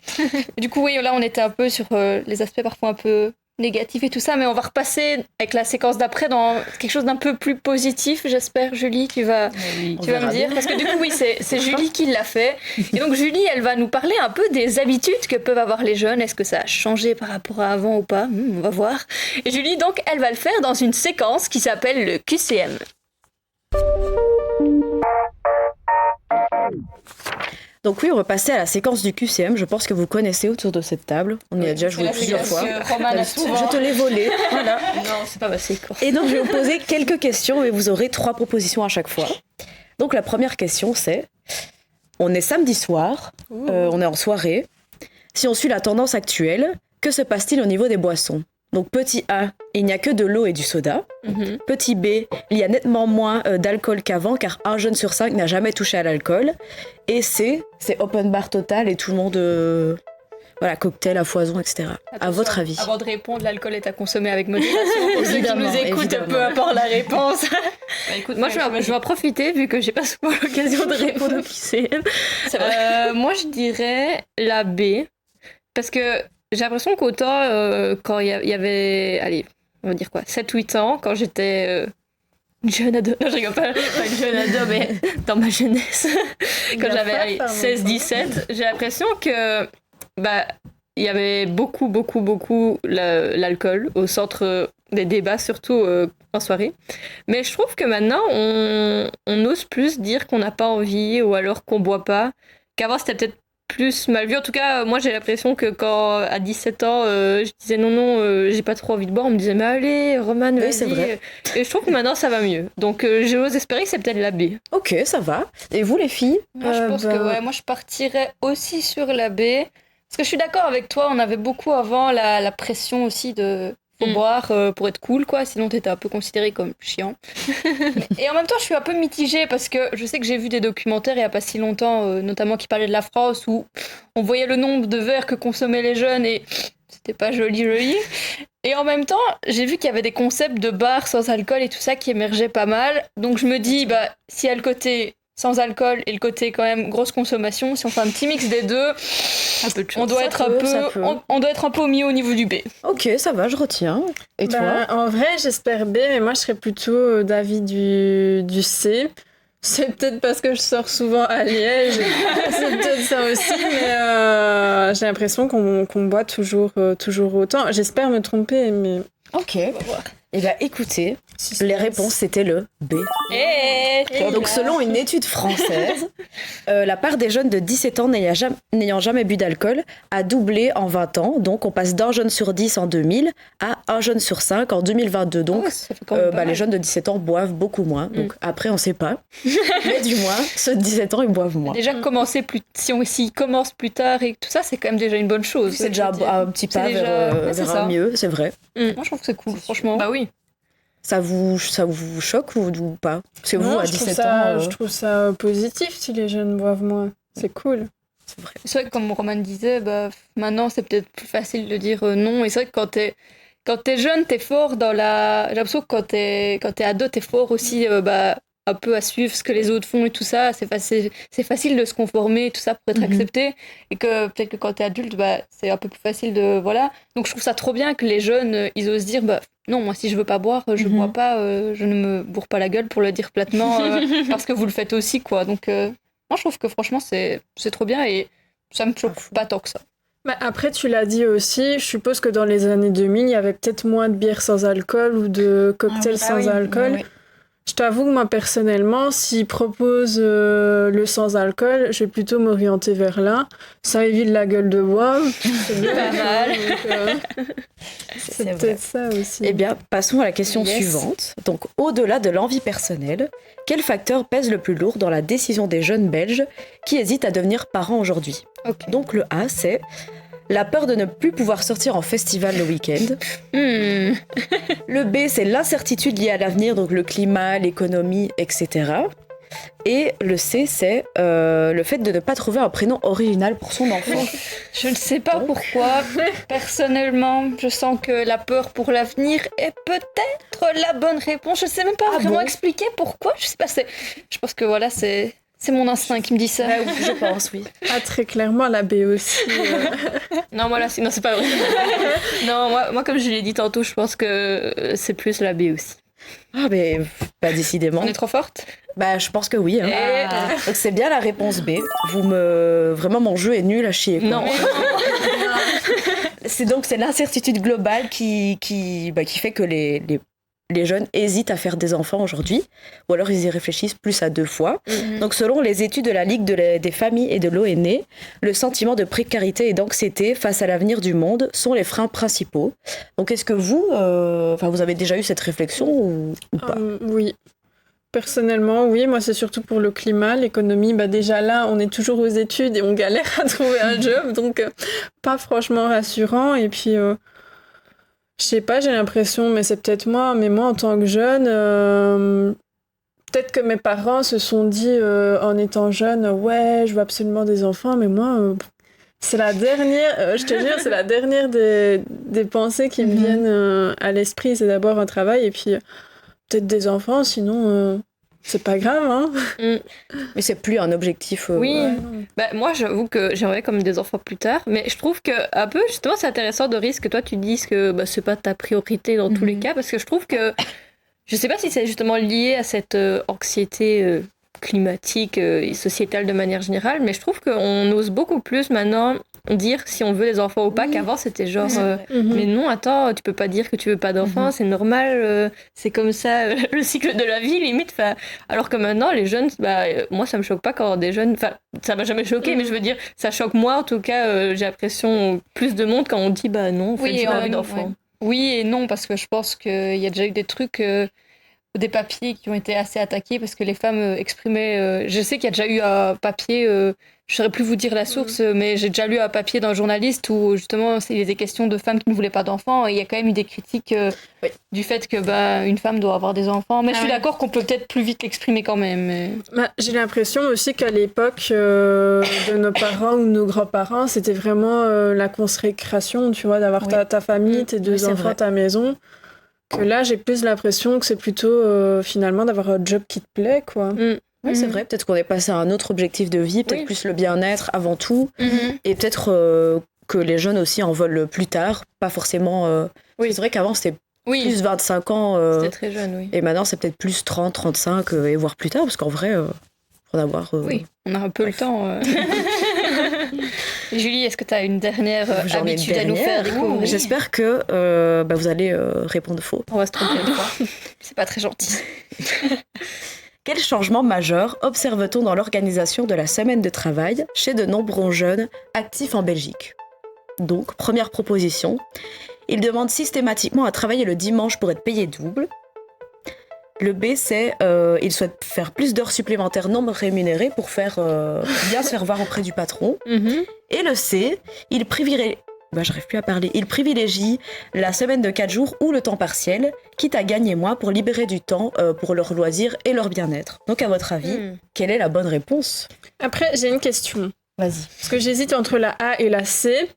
du coup oui, là on était un peu sur les aspects parfois un peu négatifs et tout ça, mais on va repasser avec la séquence d'après dans quelque chose d'un peu plus positif, j'espère. Julie, tu vas me dire, parce que du coup oui, c'est Julie qui l'a fait, et donc Julie, elle va nous parler un peu des habitudes que peuvent avoir les jeunes. Est-ce que ça a changé par rapport à avant ou pas? On va voir. Et Julie, donc, elle va le faire dans une séquence qui s'appelle le QCM. Donc oui, on va passer à la séquence du QCM. Je pense que vous connaissez autour de cette table. On y a déjà joué plusieurs fois. Je te l'ai volé. Voilà. Non, c'est pas ma séquence. Et donc, je vais vous poser quelques questions et vous aurez 3 propositions à chaque fois. Donc, la première question, c'est... On est samedi soir, on est en soirée. Si on suit la tendance actuelle, que se passe-t-il au niveau des boissons? Donc, petit A, il n'y a que de l'eau et du soda. Petit B, il y a nettement moins d'alcool qu'avant, car 1 jeune sur 5 n'a jamais touché à l'alcool. Et C, c'est open bar total et tout le monde... Voilà, cocktail à foison, etc. À votre avis? Avant de répondre, l'alcool est à consommer avec modération. Pour ceux qui nous écoutent, peu importe la réponse. Bah, écoute, moi, je vais en profiter, vu que j'ai pas souvent l'occasion de répondre au QCM. C'est vrai. Moi, je dirais la B. Parce que j'ai l'impression qu'autant, quand il y avait, allez, on va dire quoi, 7-8 ans, quand j'étais... une jeune ado, non je rigole pas une jeune ado, mais dans ma jeunesse, quand j'avais 16-17, j'ai l'impression que il y avait beaucoup l'alcool au centre des débats, surtout en soirée. Mais je trouve que maintenant, on ose plus dire qu'on n'a pas envie ou alors qu'on boit pas. Qu'avant, c'était peut-être plus mal vu. En tout cas, moi, j'ai l'impression que quand, à 17 ans, je disais non, j'ai pas trop envie de boire, on me disait, mais allez, Roman, vas-y. C'est vrai. Et je trouve que maintenant, ça va mieux. Donc, j'ose espérer que c'est peut-être la B. Ok, ça va. Et vous, les filles? Moi, je pense que moi, je partirais aussi sur la B. Parce que je suis d'accord avec toi, on avait beaucoup avant la pression aussi de faut boire pour être cool, quoi, sinon t'étais un peu considéré comme chiant. Et en même temps, je suis un peu mitigée parce que je sais que j'ai vu des documentaires il y a pas si longtemps, notamment qui parlaient de la France, où on voyait le nombre de verres que consommaient les jeunes et c'était pas joli. Et en même temps, j'ai vu qu'il y avait des concepts de bars sans alcool et tout ça qui émergeaient pas mal. Donc je me dis, s'il y a le côté sans alcool et le côté quand même grosse consommation, si on fait un petit mix des deux, on doit être un peu au milieu au niveau du B. Ok, ça va, je retiens. Et toi? En vrai, j'espère B, mais moi je serais plutôt d'avis du C. C'est peut-être parce que je sors souvent à Liège, c'est peut-être ça aussi, mais j'ai l'impression qu'on boit toujours autant. J'espère me tromper, mais... Ok. Eh bien, écoutez, les réponses, c'était le B. Donc, selon une étude française, la part des jeunes de 17 ans n'ayant jamais bu d'alcool a doublé en 20 ans. Donc, on passe d'1 jeune sur 10 en 2000 à 1 jeune sur 5 en 2022. Donc, les jeunes de 17 ans boivent beaucoup moins. Donc, après, on ne sait pas. Mais du moins, ceux de 17 ans, ils boivent moins. Déjà, s'ils commencent plus tard et tout ça, c'est quand même déjà une bonne chose. C'est déjà un petit pas vers un mieux, c'est vrai. Moi, je trouve que c'est cool, franchement. Bah oui. Ça vous choque ou pas? Parce que vous, à 17 ans... Je trouve ça positif si les jeunes boivent moins. C'est cool. C'est vrai que comme Roman disait, maintenant c'est peut-être plus facile de dire non. Et c'est vrai que quand t'es jeune, t'es fort dans la... J'ai l'impression que quand t'es ado, t'es fort aussi un peu à suivre ce que les autres font et tout ça. C'est facile de se conformer et tout ça pour être accepté. Et que peut-être que quand t'es adulte, c'est un peu plus facile de... Voilà. Donc je trouve ça trop bien que les jeunes, ils osent dire... non, moi, si je veux pas boire, je bois pas, je ne me bourre pas la gueule pour le dire platement, parce que vous le faites aussi, quoi. Donc, moi, je trouve que franchement, c'est trop bien et ça me choque pas tant que ça. Après, tu l'as dit aussi, je suppose que dans les années 2000, il y avait peut-être moins de bières sans alcool ou de cocktails sans alcool. Oui. Je t'avoue que moi, personnellement, s'ils proposent le sans-alcool, je vais plutôt m'orienter vers là. Ça évite la gueule de bois. C'est bien, pas mal. C'est peut-être ça aussi. Eh bien, passons à la question suivante. Donc, au-delà de l'envie personnelle, quel facteur pèse le plus lourd dans la décision des jeunes Belges qui hésitent à devenir parents aujourd'hui? Donc, le A, c'est la peur de ne plus pouvoir sortir en festival le week-end. Le B, c'est l'incertitude liée à l'avenir, donc le climat, l'économie, etc. Et le C, c'est le fait de ne pas trouver un prénom original pour son enfant. Je ne sais pas pourquoi. Personnellement, je sens que la peur pour l'avenir est peut-être la bonne réponse. Je ne sais même pas vraiment expliquer pourquoi. Je sais pas. Je pense que voilà, c'est mon instinct qui me dit ça. Je pense, oui. Ah, très clairement, la B aussi. Non, moi, non, c'est pas vrai. Non, moi, comme je l'ai dit tantôt, je pense que c'est plus la B aussi. Ah, mais pas décidément. On est trop forte. Bah, je pense que oui. Hein. Donc, c'est bien la réponse B. Vraiment, mon jeu est nul à chier. Quoi. Non. C'est l'incertitude globale qui fait que les jeunes hésitent à faire des enfants aujourd'hui, ou alors ils y réfléchissent plus à 2 fois. Donc selon les études de la Ligue des familles et de l'ONE, le sentiment de précarité et d'anxiété face à l'avenir du monde sont les freins principaux. Donc est-ce que vous avez déjà eu cette réflexion ou pas? Oui. Personnellement, oui. Moi, c'est surtout pour le climat, l'économie. Déjà là, on est toujours aux études et on galère à trouver un job, donc pas franchement rassurant. Et puis... je sais pas, j'ai l'impression, mais c'est peut-être moi, mais moi en tant que jeune, peut-être que mes parents se sont dit en étant jeune, ouais, je veux absolument des enfants, mais moi, c'est la dernière, je te jure, c'est la dernière des pensées qui me viennent à l'esprit. C'est d'abord un travail et puis peut-être des enfants, sinon c'est pas grave, hein. Mais c'est plus un objectif. Oui, moi j'avoue que j'aimerais comme des enfants plus tard, mais je trouve que un peu justement c'est intéressant de risque que toi tu dises que c'est pas ta priorité dans tous les cas, parce que je trouve que je sais pas si c'est justement lié à cette anxiété climatique et sociétale de manière générale, mais je trouve qu'on ose beaucoup plus maintenant dire si on veut des enfants ou pas, qu'avant c'était genre mais non, attends, tu peux pas dire que tu veux pas d'enfants, c'est normal, c'est comme ça le cycle de la vie limite, alors que maintenant les jeunes, moi ça me choque pas quand des jeunes, ça m'a jamais choqué, mais je veux dire ça choque moi en tout cas, j'ai l'impression plus de monde quand on dit non, en fait, j'ai pas envie d'enfants. Oui et non, parce que je pense qu'il y a déjà eu des trucs des papiers qui ont été assez attaqués parce que les femmes exprimaient... je sais qu'il y a déjà eu un papier, je ne saurais plus vous dire la source, mais j'ai déjà lu un papier d'un journaliste où justement il était question de femmes qui ne voulaient pas d'enfants, et il y a quand même eu des critiques du fait que une femme doit avoir des enfants. Mais je suis d'accord qu'on peut peut-être plus vite l'exprimer quand même. Mais... j'ai l'impression aussi qu'à l'époque de nos parents ou de nos grands-parents, c'était vraiment la consécration, tu vois, d'avoir ta famille, tes 2 enfants, ta maison. Que là, j'ai plus l'impression que c'est plutôt finalement d'avoir un job qui te plaît, quoi. Oui, c'est vrai. Peut-être qu'on est passé à un autre objectif de vie, peut-être plus le bien-être avant tout. Et peut-être que les jeunes aussi en veulent plus tard, pas forcément... C'est vrai qu'avant, c'était plus 25 ans. C'était très jeune, oui. Et maintenant, c'est peut-être plus 30, 35 et voire plus tard, parce qu'en vrai, pour en avoir... Oui, on a un peu le temps. Julie, est-ce que tu as une dernière habitude à nous faire découvrir? J'espère que vous allez répondre faux. On va se tromper une fois. C'est pas très gentil. Quel changement majeur observe-t-on dans l'organisation de la semaine de travail chez de nombreux jeunes actifs en Belgique? Donc, première proposition, ils demandent systématiquement à travailler le dimanche pour être payés double. Le B, c'est ils souhaitent faire plus d'heures supplémentaires non rémunérées pour bien se faire voir auprès du patron. Et le C, ils privilégient la semaine de 4 jours ou le temps partiel, quitte à gagner moins pour libérer du temps pour leurs loisirs et leur bien-être. Donc à votre avis, quelle est la bonne réponse? Après, j'ai une question. Vas-y. Parce que j'hésite entre la A et la C.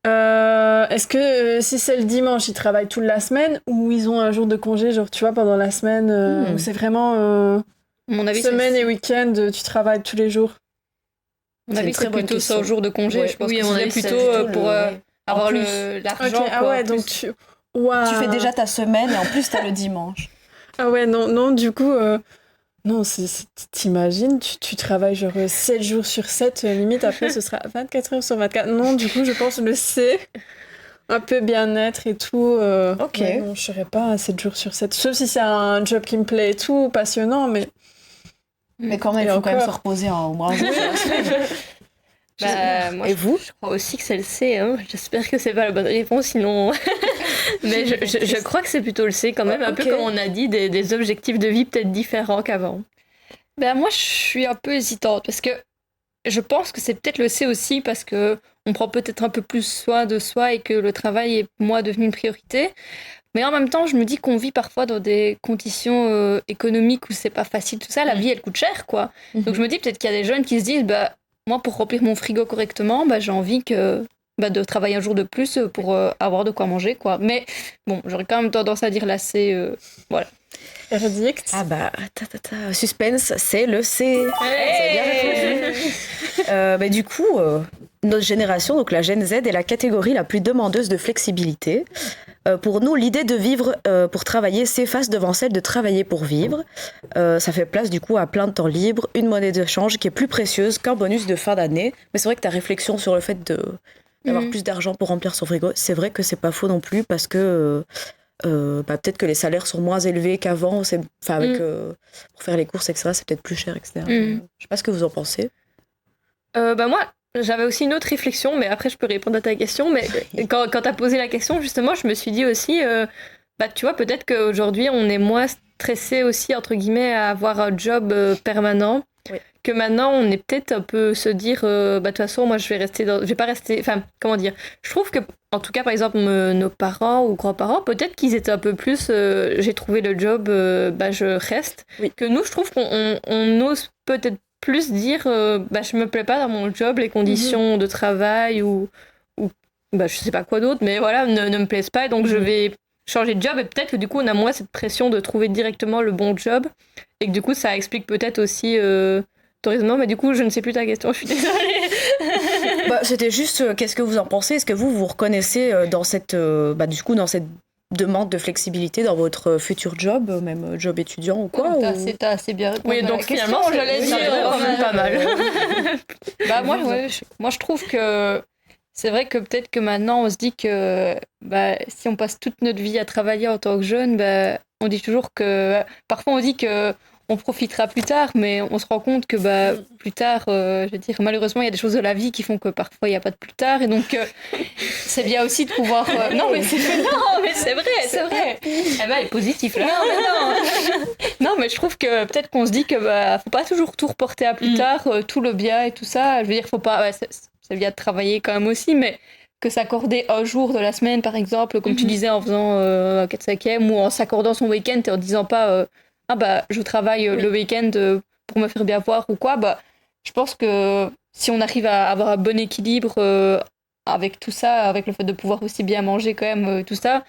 Est-ce que si c'est le dimanche, ils travaillent toute la semaine, ou ils ont un jour de congé, genre tu vois, pendant la semaine, où c'est vraiment mon avis, semaine et week-end, tu travailles tous les jours? Mon avis, c'est plutôt 100 jours de congé. Je pense que c'est plutôt pour avoir l'argent. Ah ouais, donc tu fais déjà ta semaine et en plus t'as le dimanche. Ah ouais, non, du coup... Non, t'imagines, tu travailles genre 7 jours sur 7, limite après ce sera 24 heures sur 24. Non, du coup, je pense le C, un peu bien-être et tout. Ok. Ouais, non, je serais pas à 7 jours sur 7, sauf si c'est un job qui me plaît et tout, passionnant, mais... Mais quand même, il faut quand même se reposer au moins un jour sur la semaine. Moi, et vous? Je crois aussi que c'est le C. Hein. J'espère que c'est pas la bonne réponse, sinon. Mais je crois que c'est plutôt le C quand même, un peu comme on a dit, des objectifs de vie peut-être différents qu'avant. Moi, je suis un peu hésitante parce que je pense que c'est peut-être le C aussi parce que on prend peut-être un peu plus soin de soi et que le travail est moi devenu une priorité. Mais en même temps, je me dis qu'on vit parfois dans des conditions économiques où c'est pas facile, tout ça. La vie, elle coûte cher, quoi. Donc je me dis peut-être qu'il y a des jeunes qui se disent, moi, pour remplir mon frigo correctement, j'ai envie de travailler un jour de plus pour avoir de quoi manger, quoi. Mais bon, j'aurais quand même tendance à dire là, voilà. Verdict. Suspense, c'est le C. C'est bien réfléchi. Du coup, notre génération, donc la Gen Z, est la catégorie la plus demandeuse de flexibilité. Pour nous, l'idée de vivre pour travailler s'efface devant celle de travailler pour vivre. Ça fait place du coup à plein de temps libre, une monnaie de change qui est plus précieuse qu'un bonus de fin d'année. Mais c'est vrai que ta réflexion sur le fait d'avoir plus d'argent pour remplir son frigo, c'est vrai que c'est pas faux non plus parce que peut-être que les salaires sont moins élevés qu'avant. Pour faire les courses, etc., c'est peut-être plus cher, etc. Je sais pas ce que vous en pensez. Moi, j'avais aussi une autre réflexion, mais après je peux répondre à ta question. Mais quand t'as posé la question, justement, je me suis dit aussi, tu vois, peut-être qu'aujourd'hui on est moins stressé aussi, entre guillemets, à avoir un job permanent. Oui. Que maintenant on est peut-être un peu se dire, de toute façon, moi je vais pas rester. Enfin, comment dire ? Je trouve que, en tout cas, par exemple, nos parents ou grands-parents, peut-être qu'ils étaient un peu plus, j'ai trouvé le job, je reste. Oui. Que nous, je trouve qu'on ose peut-être plus dire je me plais pas dans mon job, les conditions de travail ou je sais pas quoi d'autre, mais voilà, ne me plaisent pas, et donc je vais changer de job, et peut-être que du coup on a moins cette pression de trouver directement le bon job, et que du coup ça explique peut-être aussi ton raisonnement, mais du coup je ne sais plus ta question, je suis désolée. C'était juste, qu'est-ce que vous en pensez ? Est-ce que vous reconnaissez dans cette dans cette demande de flexibilité dans votre futur job, même job étudiant ou quoi? T'as assez bien répondu. Oui, donc finalement, j'allais dire pas mal. Moi, je trouve que c'est vrai que peut-être que maintenant, on se dit que si on passe toute notre vie à travailler en tant que jeune, on dit toujours que... Parfois, on dit que on profitera plus tard, mais on se rend compte que plus tard, je veux dire, malheureusement, il y a des choses de la vie qui font que parfois, il n'y a pas de plus tard. Et donc, c'est bien aussi de pouvoir... Non, mais c'est vrai. Elle est positive, là. Non, mais je trouve que peut-être qu'on se dit que faut pas toujours tout reporter à plus tard, tout le bien et tout ça. Je veux dire, faut pas... c'est bien de travailler quand même aussi, mais que s'accorder un jour de la semaine, par exemple, comme tu disais, en faisant 4-5e, ou en s'accordant son week-end et en disant pas... je travaille le week-end pour me faire bien voir ou quoi, je pense que si on arrive à avoir un bon équilibre avec tout ça, avec le fait de pouvoir aussi bien manger quand même, tout ça,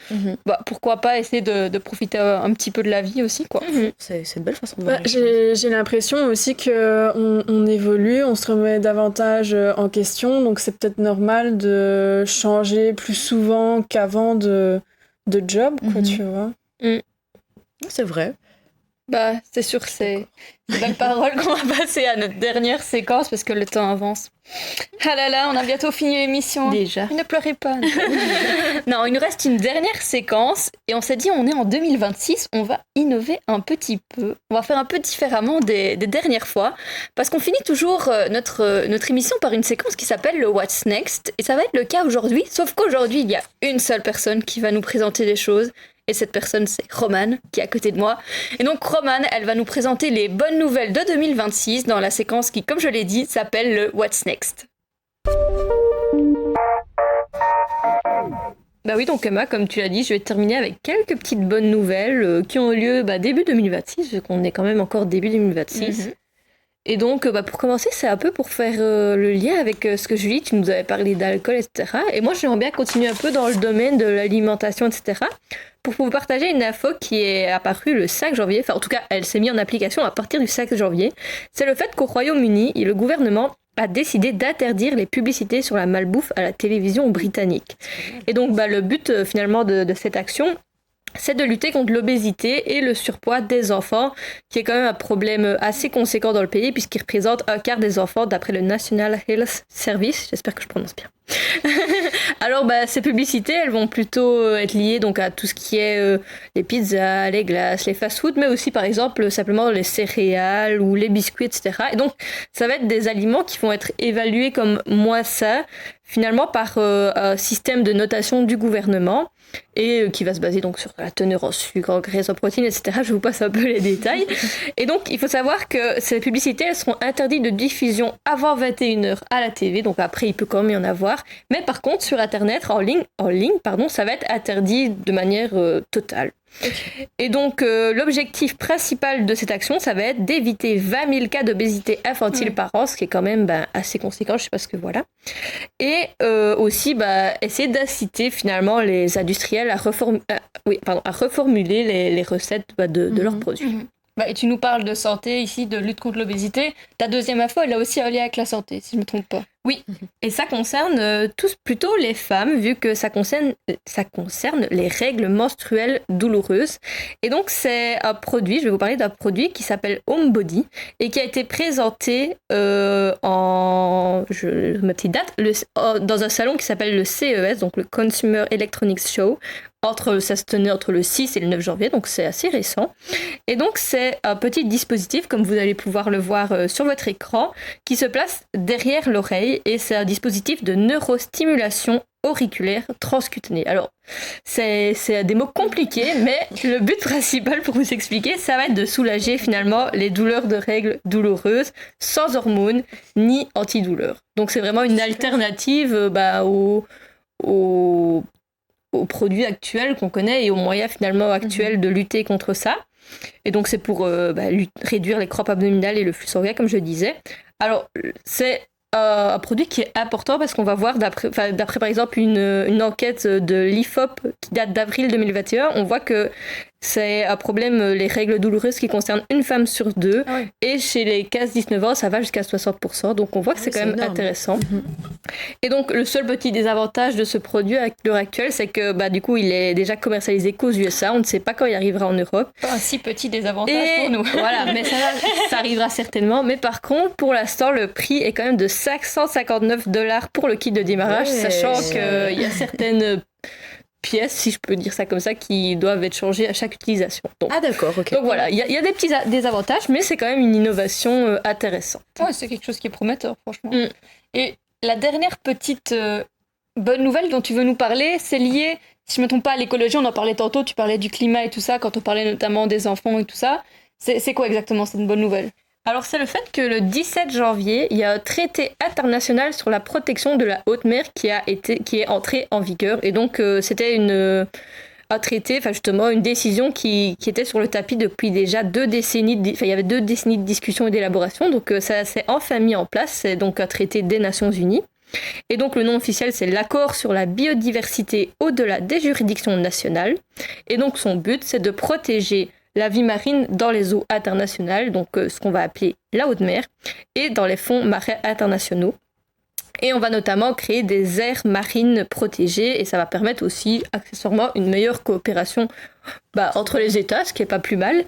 pourquoi pas essayer de profiter un petit peu de la vie aussi, quoi. C'est une belle façon de voir. J'ai l'impression aussi qu'on évolue, on se remet davantage en question, donc c'est peut-être normal de changer plus souvent qu'avant de job, quoi, tu vois. C'est vrai. C'est sûr, c'est une belle parole qu'on va passer à notre dernière séquence parce que le temps avance. Ah là là, on a bientôt fini l'émission. Déjà. Ne pleurez pas. Non, il nous reste une dernière séquence et on s'est dit, on est en 2026, on va innover un petit peu. On va faire un peu différemment des dernières fois parce qu'on finit toujours notre émission par une séquence qui s'appelle le What's Next, et ça va être le cas aujourd'hui, sauf qu'aujourd'hui, il y a une seule personne qui va nous présenter des choses. Et cette personne, c'est Romane, qui est à côté de moi. Et donc, Romane, elle va nous présenter les bonnes nouvelles de 2026 dans la séquence qui, comme je l'ai dit, s'appelle le What's Next. Oui, donc Emma, comme tu l'as dit, je vais terminer avec quelques petites bonnes nouvelles qui ont eu lieu début 2026, vu qu'on est quand même encore début 2026. Et donc, pour commencer, c'est un peu pour faire le lien avec ce que Julie, tu nous avais parlé d'alcool, etc. Et moi, j'aimerais bien continuer un peu dans le domaine de l'alimentation, etc., pour vous partager une info qui est apparue le 5 janvier. Enfin, en tout cas, elle s'est mise en application à partir du 5 janvier. C'est le fait qu'au Royaume-Uni, le gouvernement a décidé d'interdire les publicités sur la malbouffe à la télévision britannique. Et donc, le but, finalement, de cette action, c'est de lutter contre l'obésité et le surpoids des enfants, qui est quand même un problème assez conséquent dans le pays, puisqu'il représente un quart des enfants d'après le National Health Service. J'espère que je prononce bien. Alors, ces publicités, elles vont plutôt être liées donc, à tout ce qui est les pizzas, les glaces, les fast-foods, mais aussi, par exemple, simplement les céréales ou les biscuits, etc. Et donc, ça va être des aliments qui vont être évalués comme moins sains, finalement, par un système de notation du gouvernement. et qui va se baser donc sur la teneur en sucre, en graisse, en protéines, etc. Je vous passe un peu les détails. Et donc, il faut savoir que ces publicités, elles seront interdites de diffusion avant 21h à la TV, donc après, il peut quand même y en avoir. Mais par contre, sur Internet, en ligne, ça va être interdit de manière totale. Okay. Et donc, l'objectif principal de cette action, ça va être d'éviter 20 000 cas d'obésité infantile par an, ce qui est quand même assez conséquent, je sais pas ce que voilà. Et aussi, essayer d'inciter finalement les industriels à reformuler les recettes de leurs produits. Et tu nous parles de santé ici, de lutte contre l'obésité. Ta deuxième info, elle a aussi un lien avec la santé, si je ne me trompe pas. Oui, et ça concerne tous plutôt les femmes, vu que ça concerne les règles menstruelles douloureuses. Et donc, c'est un produit, je vais vous parler d'un produit qui s'appelle Homebody et qui a été présenté ma petite date, dans un salon qui s'appelle le CES, donc le Consumer Electronics Show. Ça se tenait entre le 6 et le 9 janvier, donc c'est assez récent. Et donc, c'est un petit dispositif, comme vous allez pouvoir le voir sur votre écran, qui se place derrière l'oreille. Et c'est un dispositif de neurostimulation auriculaire transcutanée. Alors, c'est des mots compliqués, mais le but principal pour vous expliquer, ça va être de soulager finalement les douleurs de règles douloureuses, sans hormones ni antidouleurs. Donc, c'est vraiment une alternative aux produits actuels qu'on connaît et aux moyens finalement actuels de lutter contre ça. Et donc, c'est pour réduire les crampes abdominales et le flux sanguin, comme je disais. Alors, c'est un produit qui est important parce qu'on va voir, d'après par exemple une enquête de l'IFOP qui date d'avril 2021, on voit que c'est un problème, les règles douloureuses, qui concernent une femme sur deux. Ah ouais. Et chez les 15-19 ans, ça va jusqu'à 60%. Donc on voit que c'est quand même énorme. Intéressant. Et donc le seul petit désavantage de ce produit à l'heure actuelle, c'est que du coup, il est déjà commercialisé qu'aux USA. On ne sait pas quand il arrivera en Europe. Pas un si petit désavantage pour nous. Voilà, mais ça arrivera certainement. Mais par contre, pour l'instant, le prix est quand même de $559 pour le kit de démarrage, sachant qu'il y a certaines pièces, si je peux dire ça comme ça, qui doivent être changées à chaque utilisation. Donc, d'accord, ok. Donc voilà, il y a des petits désavantages, mais c'est quand même une innovation intéressante. Ouais, c'est quelque chose qui est prometteur, franchement. Et la dernière petite bonne nouvelle dont tu veux nous parler, c'est lié, si je ne me trompe pas, à l'écologie. On en parlait tantôt, tu parlais du climat et tout ça, quand on parlait notamment des enfants et tout ça. C'est quoi exactement cette bonne nouvelle ? Alors, c'est le fait que le 17 janvier, il y a un traité international sur la protection de la haute mer qui est entré en vigueur. Et donc, c'était un traité, justement, une décision qui était sur le tapis depuis déjà 2 décennies. Il y avait 2 décennies de discussion et d'élaboration. Donc, ça s'est enfin mis en place. C'est donc un traité des Nations Unies. Et donc, le nom officiel, c'est l'accord sur la biodiversité au-delà des juridictions nationales. Et donc, son but, c'est de protéger la vie marine dans les eaux internationales, donc ce qu'on va appeler la haute mer, et dans les fonds marins internationaux. Et on va notamment créer des aires marines protégées, et ça va permettre aussi, accessoirement, une meilleure coopération entre les États, ce qui n'est pas plus mal.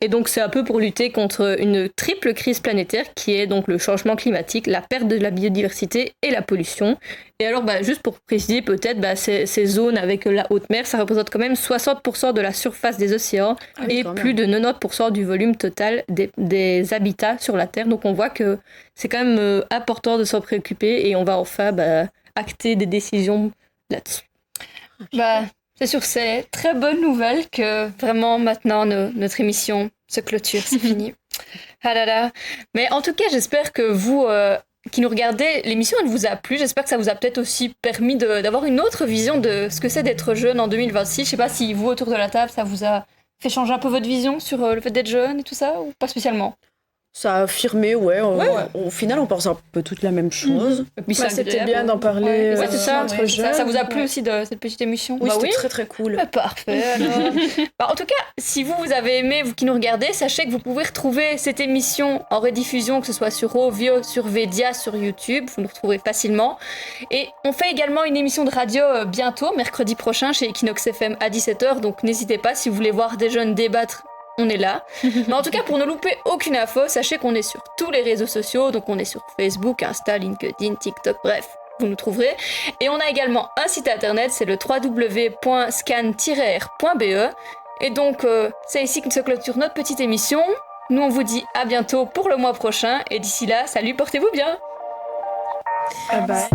Et donc c'est un peu pour lutter contre une triple crise planétaire qui est donc le changement climatique, la perte de la biodiversité et la pollution. Et alors juste pour préciser peut-être, ces zones avec la haute mer, ça représente quand même 60% de la surface des océans et plus de 90% du volume total des habitats sur la Terre. Donc on voit que c'est quand même important de s'en préoccuper et on va enfin acter des décisions là-dessus. C'est sur ces très bonnes nouvelles que vraiment maintenant notre émission se clôture, c'est fini. Ah là là. Mais en tout cas, j'espère que vous qui nous regardez, l'émission elle vous a plu. J'espère que ça vous a peut-être aussi permis d'avoir une autre vision de ce que c'est d'être jeune en 2026. Je sais pas si vous autour de la table, ça vous a fait changer un peu votre vision sur le fait d'être jeune et tout ça, ou pas spécialement? Ça a affirmé, au final, on pense un peu toute la même chose. Et puis c'était bien d'en parler. Ouais, c'est ça. Ça vous a plu aussi de cette petite émission? Oui, c'était très très cool. Parfait. En tout cas, si vous avez aimé, vous qui nous regardez, sachez que vous pouvez retrouver cette émission en rediffusion, que ce soit sur Ovio, sur Vedia, sur YouTube. Vous nous retrouverez facilement. Et on fait également une émission de radio bientôt, mercredi prochain, chez Equinox FM à 17h. Donc n'hésitez pas, si vous voulez voir des jeunes débattre, on est là. Mais en tout cas, pour ne louper aucune info, sachez qu'on est sur tous les réseaux sociaux. Donc on est sur Facebook, Insta, LinkedIn, TikTok, bref, vous nous trouverez. Et on a également un site internet, c'est le www.scan-r.be. Et donc, c'est ici que se clôture notre petite émission. Nous, on vous dit à bientôt pour le mois prochain. Et d'ici là, salut, portez-vous bien. Bye bye.